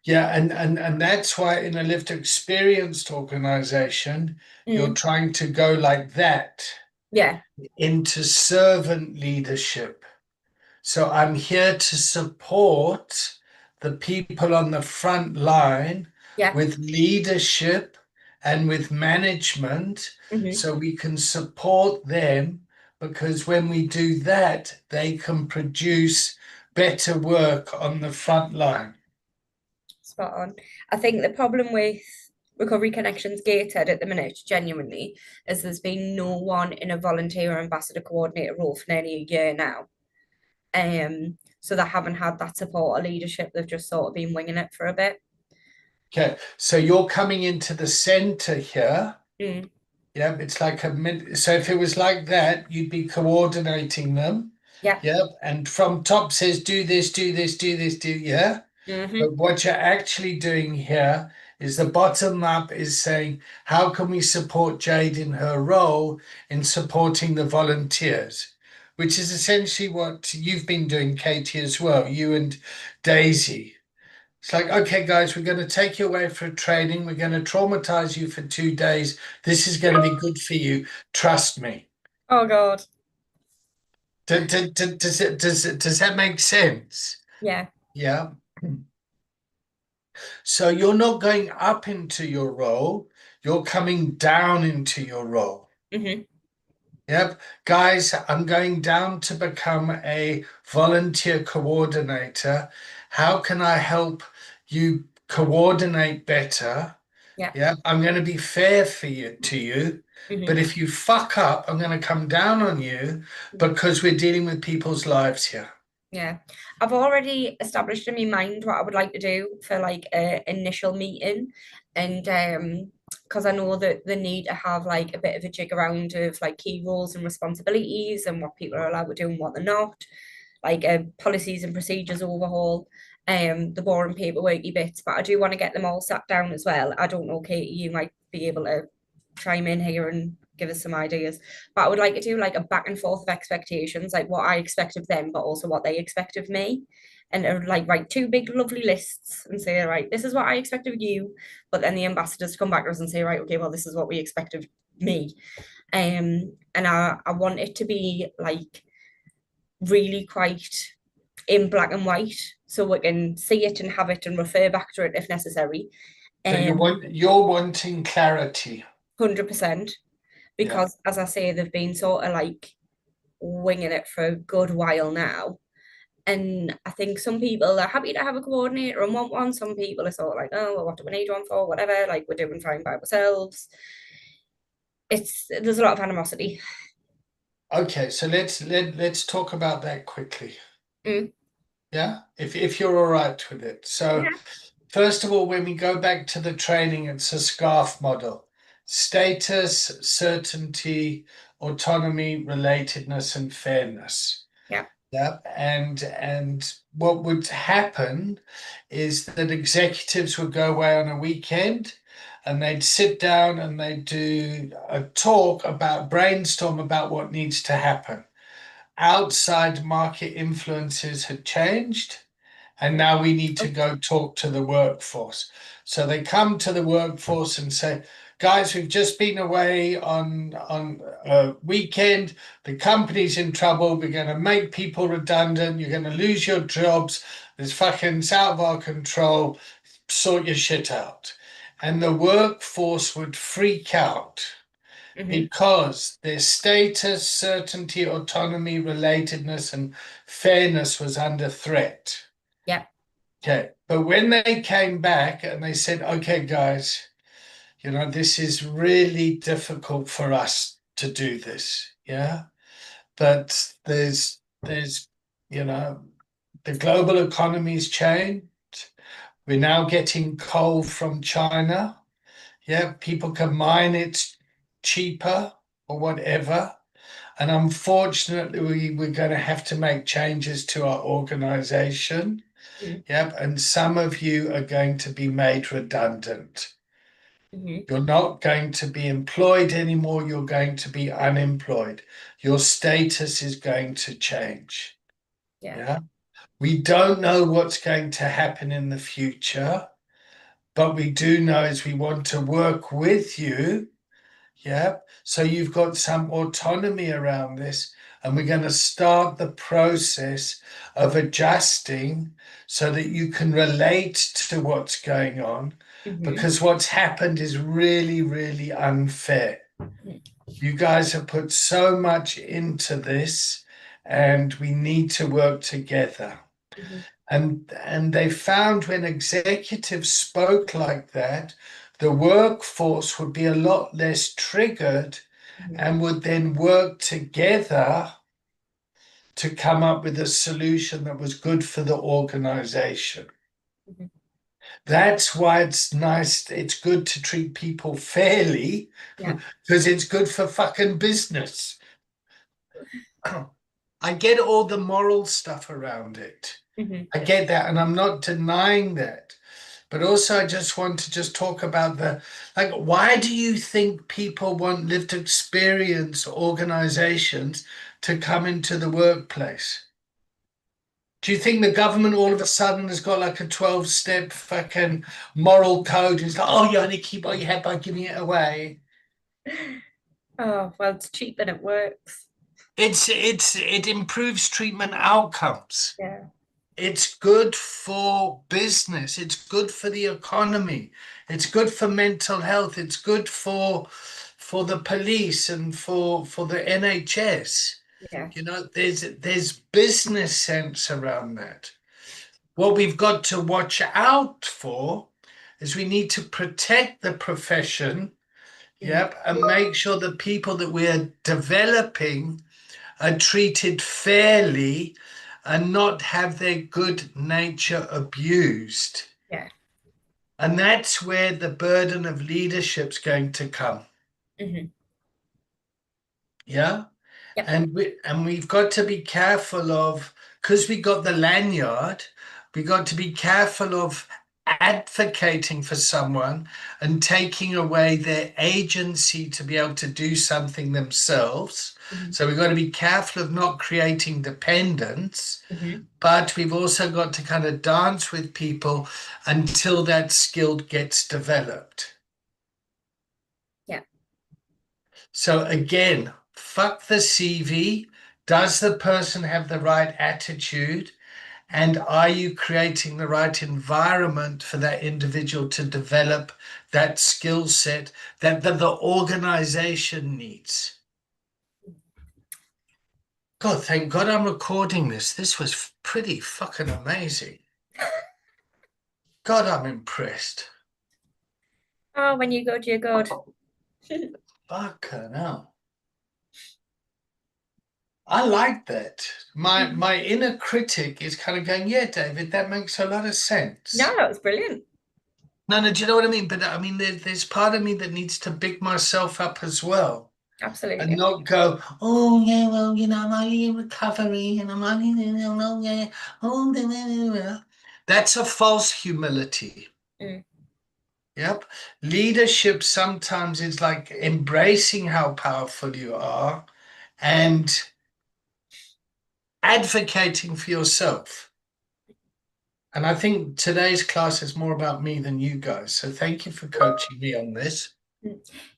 S1: Yeah, and that's why in a lived experienced organization, you're trying to go like that
S4: Yeah.
S1: into servant leadership. So I'm here to support the people on the front line
S4: Yeah.
S1: with leadership and with management, so we can support them, because when we do that, they can produce better work on the front line.
S4: Spot on. I think the problem with Recovery Connections Gateshead at the minute, genuinely, is there's been no one in a volunteer or ambassador coordinator role for nearly a year now. So they haven't had that support or leadership. They've just sort of been winging it for a bit.
S1: Okay, so you're coming into the center here.
S4: Mm.
S1: Yeah, it's like so if it was like that, you'd be coordinating them.
S4: Yeah.
S1: Yeah, and from top says do this, do this, do this, yeah. But what you're actually doing here is the bottom up is saying, how can we support Jade in her role in supporting the volunteers? Which is essentially what you've been doing, Katie, as well, you and Daisy. It's like, okay, guys, we're going to take you away for training. We're going to traumatize you for 2 days. This is going to be good for you. Trust me.
S4: Oh, God.
S1: Does that make sense?
S4: Yeah.
S1: Yeah. So you're not going up into your role, you're coming down into your role. Yep. Guys, I'm going down to become a volunteer coordinator. How can I help you coordinate better
S4: Yeah.
S1: Yeah, I'm going to be fair to you, but if you fuck up, I'm going to come down on you because we're dealing with people's lives here.
S4: Yeah, I've already established in my mind what I would like to do for like a initial meeting, and because I know that they need to have like a bit of a jig around of like key roles and responsibilities and what people are allowed to do and what they're not, like policies and procedures overhaul, the boring paperworky bits. But I do want to get them all sat down as well. I don't know, Katie, you might be able to chime in here and give us some ideas. But I would like to do like a back and forth of expectations, like what I expect of them, but also what they expect of me. And like write two big lovely lists and say, right, this is what I expect of you. But then the ambassadors come back to us and say, right, okay, well, this is what we expect of me. And I want it to be like really quite in black and white so we can see it and have it and refer back to it if necessary.
S1: So you're wanting clarity.
S4: 100%. Because as I say, they've been sort of like winging it for a good while now. And I think some people are happy to have a coordinator and want one. Some people are sort of like, oh, well, what do we need one for? Whatever, like we're doing fine by ourselves. There's a lot of animosity.
S1: Okay, so let's talk about that quickly.
S4: Mm.
S1: Yeah, if you're all right with it. So
S4: Yeah.
S1: first of all, when we go back to the training, it's a SCARF model. Status, certainty, autonomy, relatedness, and fairness.
S4: Yeah.
S1: Yeah. And what would happen is that executives would go away on a weekend and they'd sit down and they'd do a talk about, brainstorm about what needs to happen. Outside market influences had changed, and now we need to go talk to the workforce. So they come to the workforce and say, guys, we've just been away on a weekend. The company's in trouble. We're going to make people redundant. You're going to lose your jobs. It's out of our control. Sort your shit out. And the workforce would freak out because their status, certainty, autonomy, relatedness, and fairness was under threat.
S4: Yeah.
S1: Okay. But when they came back and they said, okay, guys, this is really difficult for us to do this. Yeah. But there's, the global economy's changed. We're now getting coal from China. Yeah. People can mine it cheaper or whatever. And unfortunately, we're going to have to make changes to our organization. Yep, and some of you are going to be made redundant. You're not going to be employed anymore. You're going to be unemployed. Your status is going to change. Yeah. We don't know what's going to happen in the future, but we do know is we want to work with you. Yeah. So you've got some autonomy around this, and we're going to start the process of adjusting so that you can relate to what's going on, because what's happened is really, really unfair. You guys have put so much into this, and we need to work together. And they found when executives spoke like that, the workforce would be a lot less triggered and would then work together to come up with a solution that was good for the organization. That's why it's nice. It's good to treat people fairly, because it's good for fucking business. I get all the moral stuff around it. I get that, and I'm not denying that. But also I just want to talk about why do you think people want lived experience organizations to come into the workplace? Do you think the government all of a sudden has got like a 12-step fucking moral code? It's like, oh, you only keep what you have by giving it away.
S4: Oh, well, it's cheap and it works.
S1: It improves treatment outcomes.
S4: Yeah.
S1: It's good for business. It's good for the economy. It's good for mental health. It's good for the police and for the NHS.
S4: Yeah.
S1: There's business sense around that. What we've got to watch out for is we need to protect the profession, yep, and make sure the people that we're developing are treated fairly and not have their good nature abused.
S4: Yeah.
S1: And that's where the burden of leadership's going to come.
S4: Mhm.
S1: Yeah.
S4: Yep.
S1: And we've got to be careful of, because we got the lanyard, we got to be careful of advocating for someone and taking away their agency to be able to do something themselves.
S4: Mhm.
S1: So we've got to be careful of not creating dependence,
S4: Mhm.
S1: but we've also got to kind of dance with people until that skill gets developed.
S4: Yeah.
S1: So again, fuck the CV. Does the person have the right attitude? And are you creating the right environment for that individual to develop that skill set that the organization needs? God, thank God I'm recording this. This was pretty fucking amazing. God, I'm impressed.
S4: Oh, when you good, you're good.
S1: Fucking hell. I like that. My inner critic is kind of going, yeah, David, that makes a lot of sense.
S4: No, that was brilliant.
S1: No, do you know what I mean? But I mean, there's part of me that needs to big myself up as well and
S4: Absolutely.
S1: not go, oh, yeah, well, you know, I'm only in recovery and I'm only, yeah, oh, blah, blah, blah. That's a false humility.
S4: Mm.
S1: Yep. Leadership sometimes is like embracing how powerful you are and advocating for yourself. And I think today's class is more about me than you guys. So thank you for coaching me on this.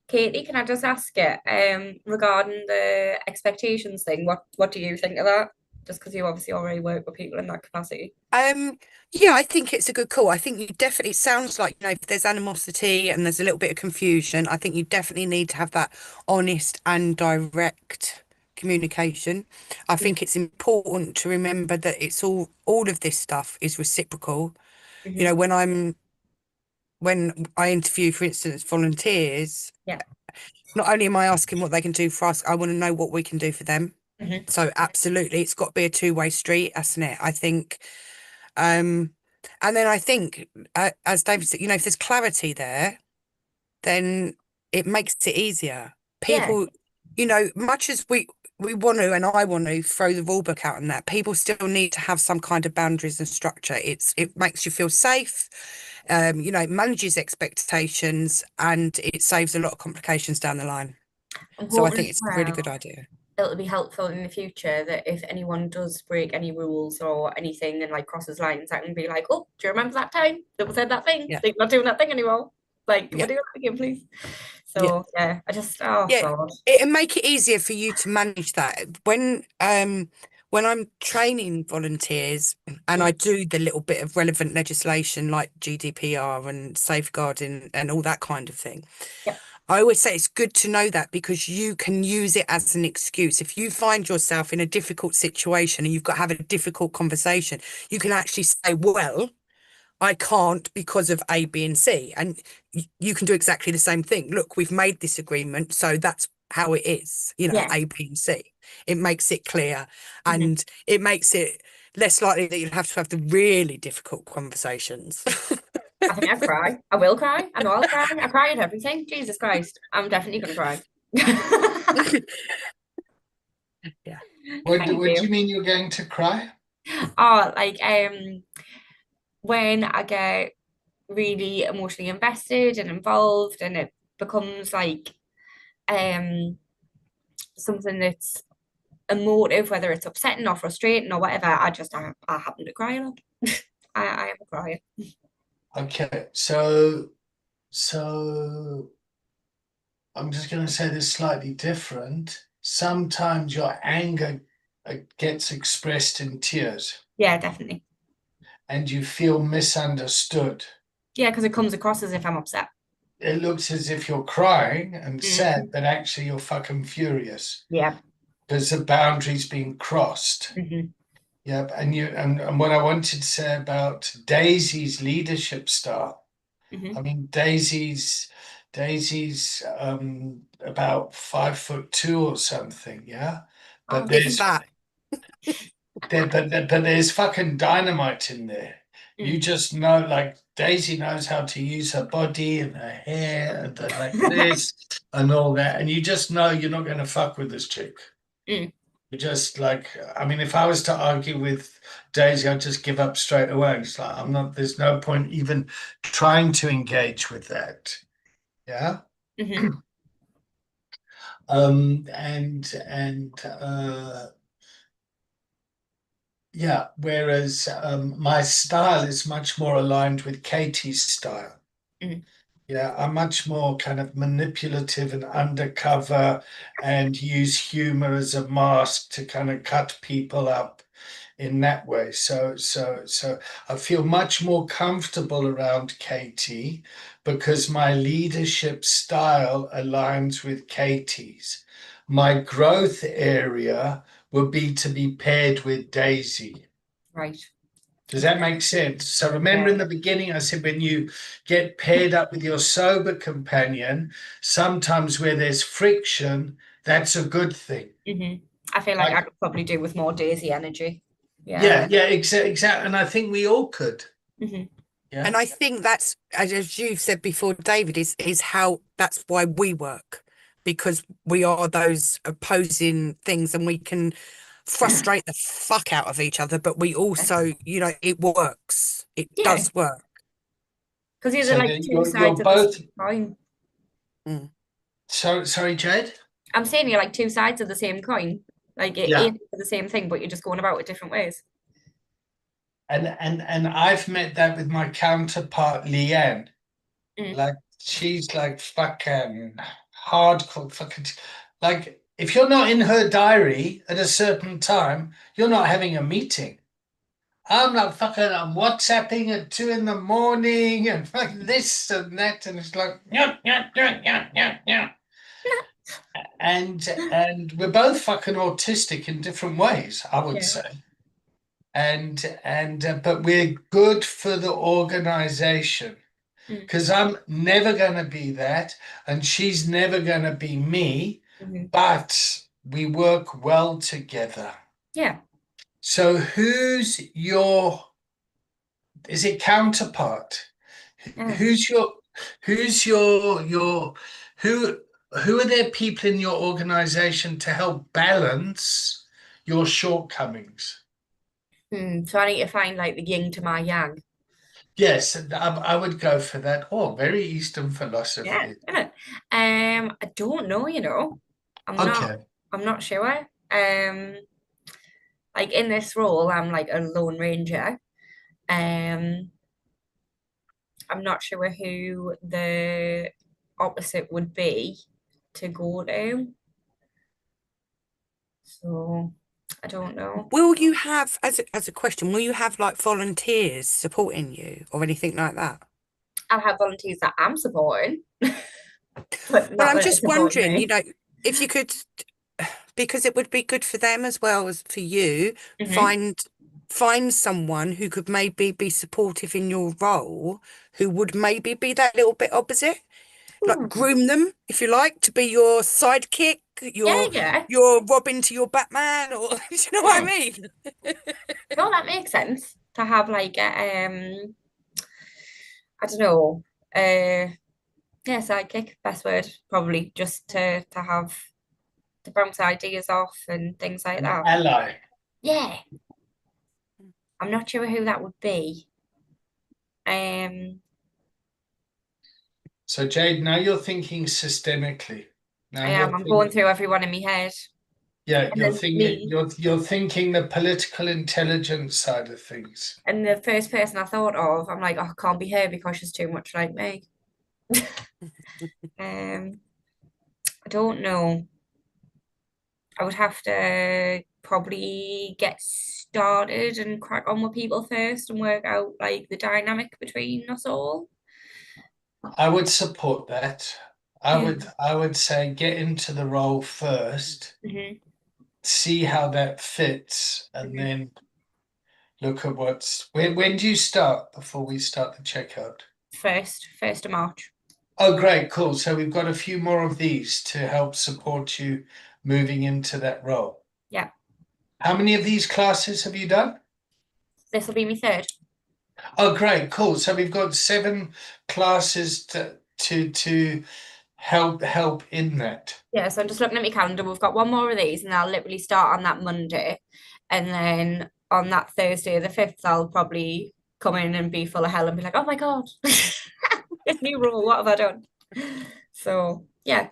S4: Katie, can I just ask you, regarding the expectations thing, what do you think of that? Just because you obviously already work with people in that capacity.
S2: Yeah, I think it's a good call. I think you definitely, it sounds like, if there's animosity and there's a little bit of confusion, I think you definitely need to have that honest and direct communication. I think it's important to remember that it's all of this stuff is reciprocal.
S4: Mhm.
S2: When I interview, for instance, volunteers,
S4: Yeah.
S2: not only am I asking what they can do for us, I want to know what we can do for them.
S4: Mhm.
S2: So absolutely, it's got to be a two-way street, hasn't it? I think. And then I think, as David said, if there's clarity there, then it makes it easier.
S4: Yeah.
S2: People, much as we want to, and I want to throw the rule book out on that, people still need to have some kind of boundaries and structure. It makes you feel safe, it manages expectations, and it saves a lot of complications down the line.
S4: I'm
S2: So I
S4: hoping
S2: think
S4: as
S2: it's a really
S4: well
S2: good idea.
S4: it'll be helpful in the future that if anyone does break any rules or anything and like crosses lines, I can be like, oh, do you remember that time that we said that thing?
S2: Yeah.
S4: Like, not doing that thing anymore. Like,
S2: Yeah.
S4: we'll do that again, please. So yeah, I just God.
S2: It'll make it easier for you to manage that. When I'm training volunteers and I do the little bit of relevant legislation like GDPR and safeguarding and all that kind of thing.
S4: Yeah.
S2: I always say it's good to know that because you can use it as an excuse. If you find yourself in a difficult situation and you've got to have a difficult conversation, you can actually say, well, I can't because of A, B, and C. And you can do exactly the same thing. Look, we've made this agreement, so that's how it is,
S4: Yeah.
S2: A, B, and C. It makes it clear
S4: Mhm.
S2: and it makes it less likely that you'll have to have the really difficult conversations.
S4: I think I'd cry. I will cry. I know I'll cry. I cry at everything. Jesus Christ. I'm definitely gonna cry.
S2: Yeah.
S1: What do
S4: Thank
S1: you mean you're going to cry?
S4: Oh, like when I get really emotionally invested and involved and it becomes like something that's emotive, whether it's upsetting or frustrating or whatever, I happen to cry a lot. I am a crier.
S1: Okay, so I'm just going to say this slightly different. Sometimes your anger gets expressed in tears
S4: Yeah, definitely.
S1: and you feel misunderstood.
S4: Yeah, because it comes across as if I'm upset.
S1: It looks as if you're crying and
S4: Mhm.
S1: sad, but actually you're fucking furious
S4: Yeah.
S1: because the boundary's been crossed.
S4: Mhm.
S1: Yep, and what I wanted to say about Daisy's leadership style
S4: Mhm.
S1: I mean, Daisy's about 5'2" or something, yeah. But
S4: Oh,
S2: If that,
S1: but there's fucking dynamite in there. You just know, like Daisy knows how to use her body and her hair and like this and all that, and you just know you're not going to fuck with this chick.
S4: Mm.
S1: You just like, I mean, if I was to argue with Daisy, I'd just give up straight away. It's like I'm not. There's no point even trying to engage with that. Yeah.
S4: Mhm.
S1: And yeah, whereas my style is much more aligned with Katie's style.
S4: Mm.
S1: Yeah, I'm much more kind of manipulative and undercover and use humor as a mask to kind of cut people up in that way. So I feel much more comfortable around Katie because my leadership style aligns with Katie's. My growth area would be to be paired with Daisy.
S4: Right.
S1: Does that make sense? So remember
S4: Yeah.
S1: in the beginning, I said when you get paired up with your sober companion, sometimes where there's friction, that's a good thing.
S4: Mhm. I feel like I could probably do with more Daisy energy. Yeah.
S1: Yeah, exactly. And I think we all could.
S4: Mhm.
S1: Yeah.
S2: and I think that's, as you've said before, David, is how that's why we work, because we are those opposing things and we can frustrate the fuck out of each other, but we also, it works. It
S4: Yeah.
S2: does work.
S4: Because these
S1: So
S4: are like
S1: then
S4: two
S1: you're
S4: sides of the
S1: both.
S4: same coin.
S2: Mm.
S1: Sorry, Jade.
S4: I'm saying you're like two sides of the same coin. Like it
S1: Yeah.
S4: is the same thing, but you're just going about it different ways.
S1: And I've met that with my counterpart Leanne.
S4: Mm.
S1: Like she's like fucking hardcore fucking like if you're not in her diary at a certain time, you're not having a meeting. I'm not fucking I'm WhatsApping at 2 in the morning and fuck this and that, and it's like yeah. And we're both fucking autistic in different ways, I would
S4: Yeah.
S1: say. And but we're good for the organization.
S4: Mm.
S1: Because I'm never going to be that, and she's never going to be me,
S4: Mhm.
S1: but we work well together.
S4: Yeah.
S1: So, is it counterpart?
S4: Yeah.
S1: Who's your, who are there people in your organization to help balance your shortcomings?
S4: So I need to find like the yin to my yang.
S1: Yes, I would go for that. Oh, very Eastern
S4: Yeah,
S1: philosophy.
S4: innit? I don't know,
S1: Okay.
S4: I'm not sure. Like in this role, I'm like a lone ranger. Um, I'm not sure who the opposite would be to go to. So I don't know.
S2: Will you have, as a question, will you have like volunteers supporting you or anything like that?
S4: I'll have volunteers that I'm supporting, but
S2: Well,
S4: not
S2: I'm
S4: that they're
S2: just
S4: supporting
S2: wondering,
S4: me.
S2: if you could, because it would be good for them as well as for you,
S4: Mhm.
S2: find someone who could maybe be supportive in your role, who would maybe be that little bit opposite, like
S4: Hmm.
S2: groom them, if you like, to be your sidekick,
S4: Yeah, yeah,
S2: your Robin to your Batman, or do you know what I
S4: yeah.
S2: mean?
S4: No, that makes sense to have like I don't know, yeah, sidekick, best word, probably just to have to bounce ideas off and things like
S1: An
S4: that.
S1: ally.
S4: Yeah, I'm not sure who that would be. Um,
S1: So Jade, now you're thinking systemically. Now
S4: I am.
S1: you're
S4: I'm going
S1: thinking,
S4: through everyone in my head,
S1: yeah,
S4: and then me.
S1: you're thinking the political intelligence side of things.
S4: And the first person I thought of, I'm like, oh, it can't be her because she's too much like me. I don't know. I would have to probably get started and crack on with people first and work out like the dynamic between us all.
S1: I would support that.
S4: Yeah.
S1: I would say get into the role first,
S4: Hmm.
S1: see how that fits, and
S4: Hmm.
S1: then look at when do you start before we start the checkout?
S4: 1st of March.
S1: Oh, great, cool. So we've got a few more of these to help support you moving into that role.
S4: Yeah.
S1: How many of these classes have you done?
S4: This will be my 3rd.
S1: Oh, great, cool. So we've got 7 classes to help in that.
S4: Yeah, so I'm just looking at my calendar. We've got one more of these, and I'll literally start on that Monday, and then on that Thursday, the 5th, I'll probably come in and be full of hell and be like, "Oh my God, this new rule, what have I done?" So yeah.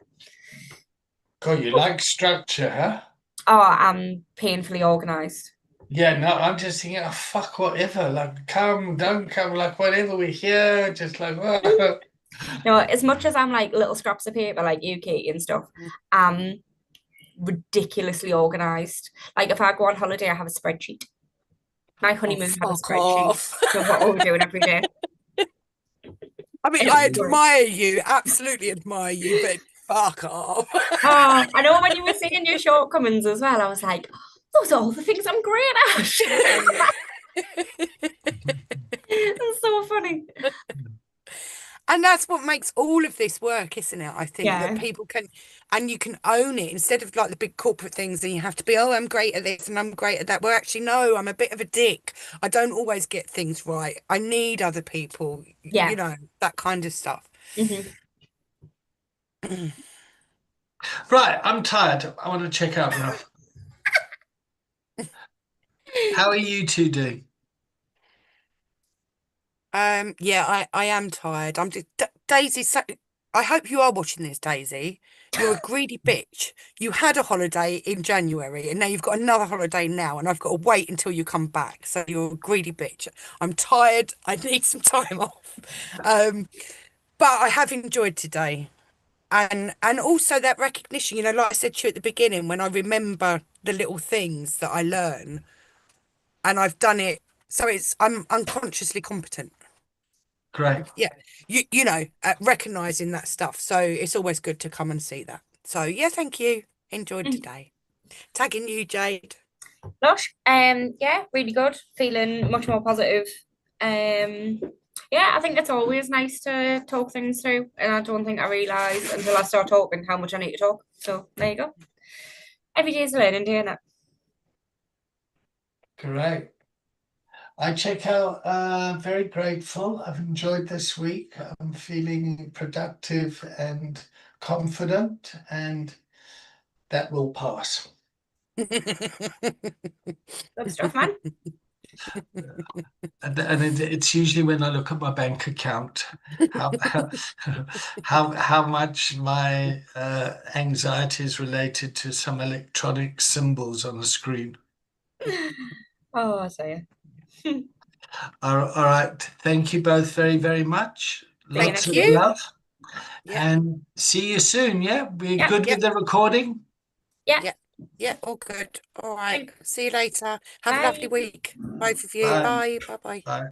S1: God, you like structure, huh?
S4: Oh, I'm painfully organised.
S1: Yeah, no, I'm just thinking, oh, fuck, whatever. Like, come, don't come, like, whatever we're here, just like, oh.
S4: No, as much as I'm like little scraps of paper, like you, Katie, and stuff, I'm ridiculously organised. Like if I go on holiday, I have a spreadsheet. My honeymoon had a
S2: fuck
S4: spreadsheet
S2: off.
S4: of what we're doing every day.
S2: I mean, I admire you, absolutely admire you, but fuck off.
S4: Oh, I know when you were singing your shortcomings as well, I was like, those are all the things I'm great at. That's so funny.
S2: And that's what makes all of this work, isn't it? I think
S4: Yeah.
S2: that people can, and you can own it instead of like the big corporate things and you have to be, oh, I'm great at this and I'm great at that. Well, actually, no, I'm a bit of a dick. I don't always get things right. I need other people,
S4: Yeah.
S2: you know, that kind of stuff.
S4: Mhm.
S1: Right, I'm tired. I want to check out now. How are you two doing?
S2: Yeah, I am tired. I'm just Daisy. So I hope you are watching this, Daisy. You're a greedy bitch. You had a holiday in January, and now you've got another holiday now, and I've got to wait until you come back. So you're a greedy bitch. I'm tired. I need some time off. But I have enjoyed today, and also that recognition. You know, like I said to you at the beginning, when I remember the little things that I learn, and I've done it, so I'm unconsciously competent.
S1: Great.
S2: Yeah, you know, recognizing that stuff. So it's always good to come and see that. So yeah, thank you. Enjoyed today. Tagging you, Jade.
S4: Lush. Yeah, really good. Feeling much more positive. Yeah, I think it's always nice to talk things through, and I don't think I realised until I start talking how much I need to talk. So there you go. Every day's a learning day, innit?
S1: Great. I check out, very grateful. I've enjoyed this week. I'm feeling productive and confident, and that will pass.
S4: Good stuff, man.
S1: And it's usually when I look at my bank account, how how much my anxiety is related to some electronic symbols on the screen.
S4: Oh, I say it.
S1: All right. Thank you both very, very much. Lots
S2: Thank
S1: of
S2: you.
S1: love.
S2: Yeah.
S1: And see you soon. Yeah, we're
S4: Yeah,
S1: good
S2: yeah.
S1: with the recording.
S4: Yeah.
S2: Yeah, all good. All right.
S4: Thanks.
S2: See you later. Have a
S4: Bye.
S2: lovely week, both of you.
S1: Bye.
S2: Bye. Bye. Bye.
S1: Bye.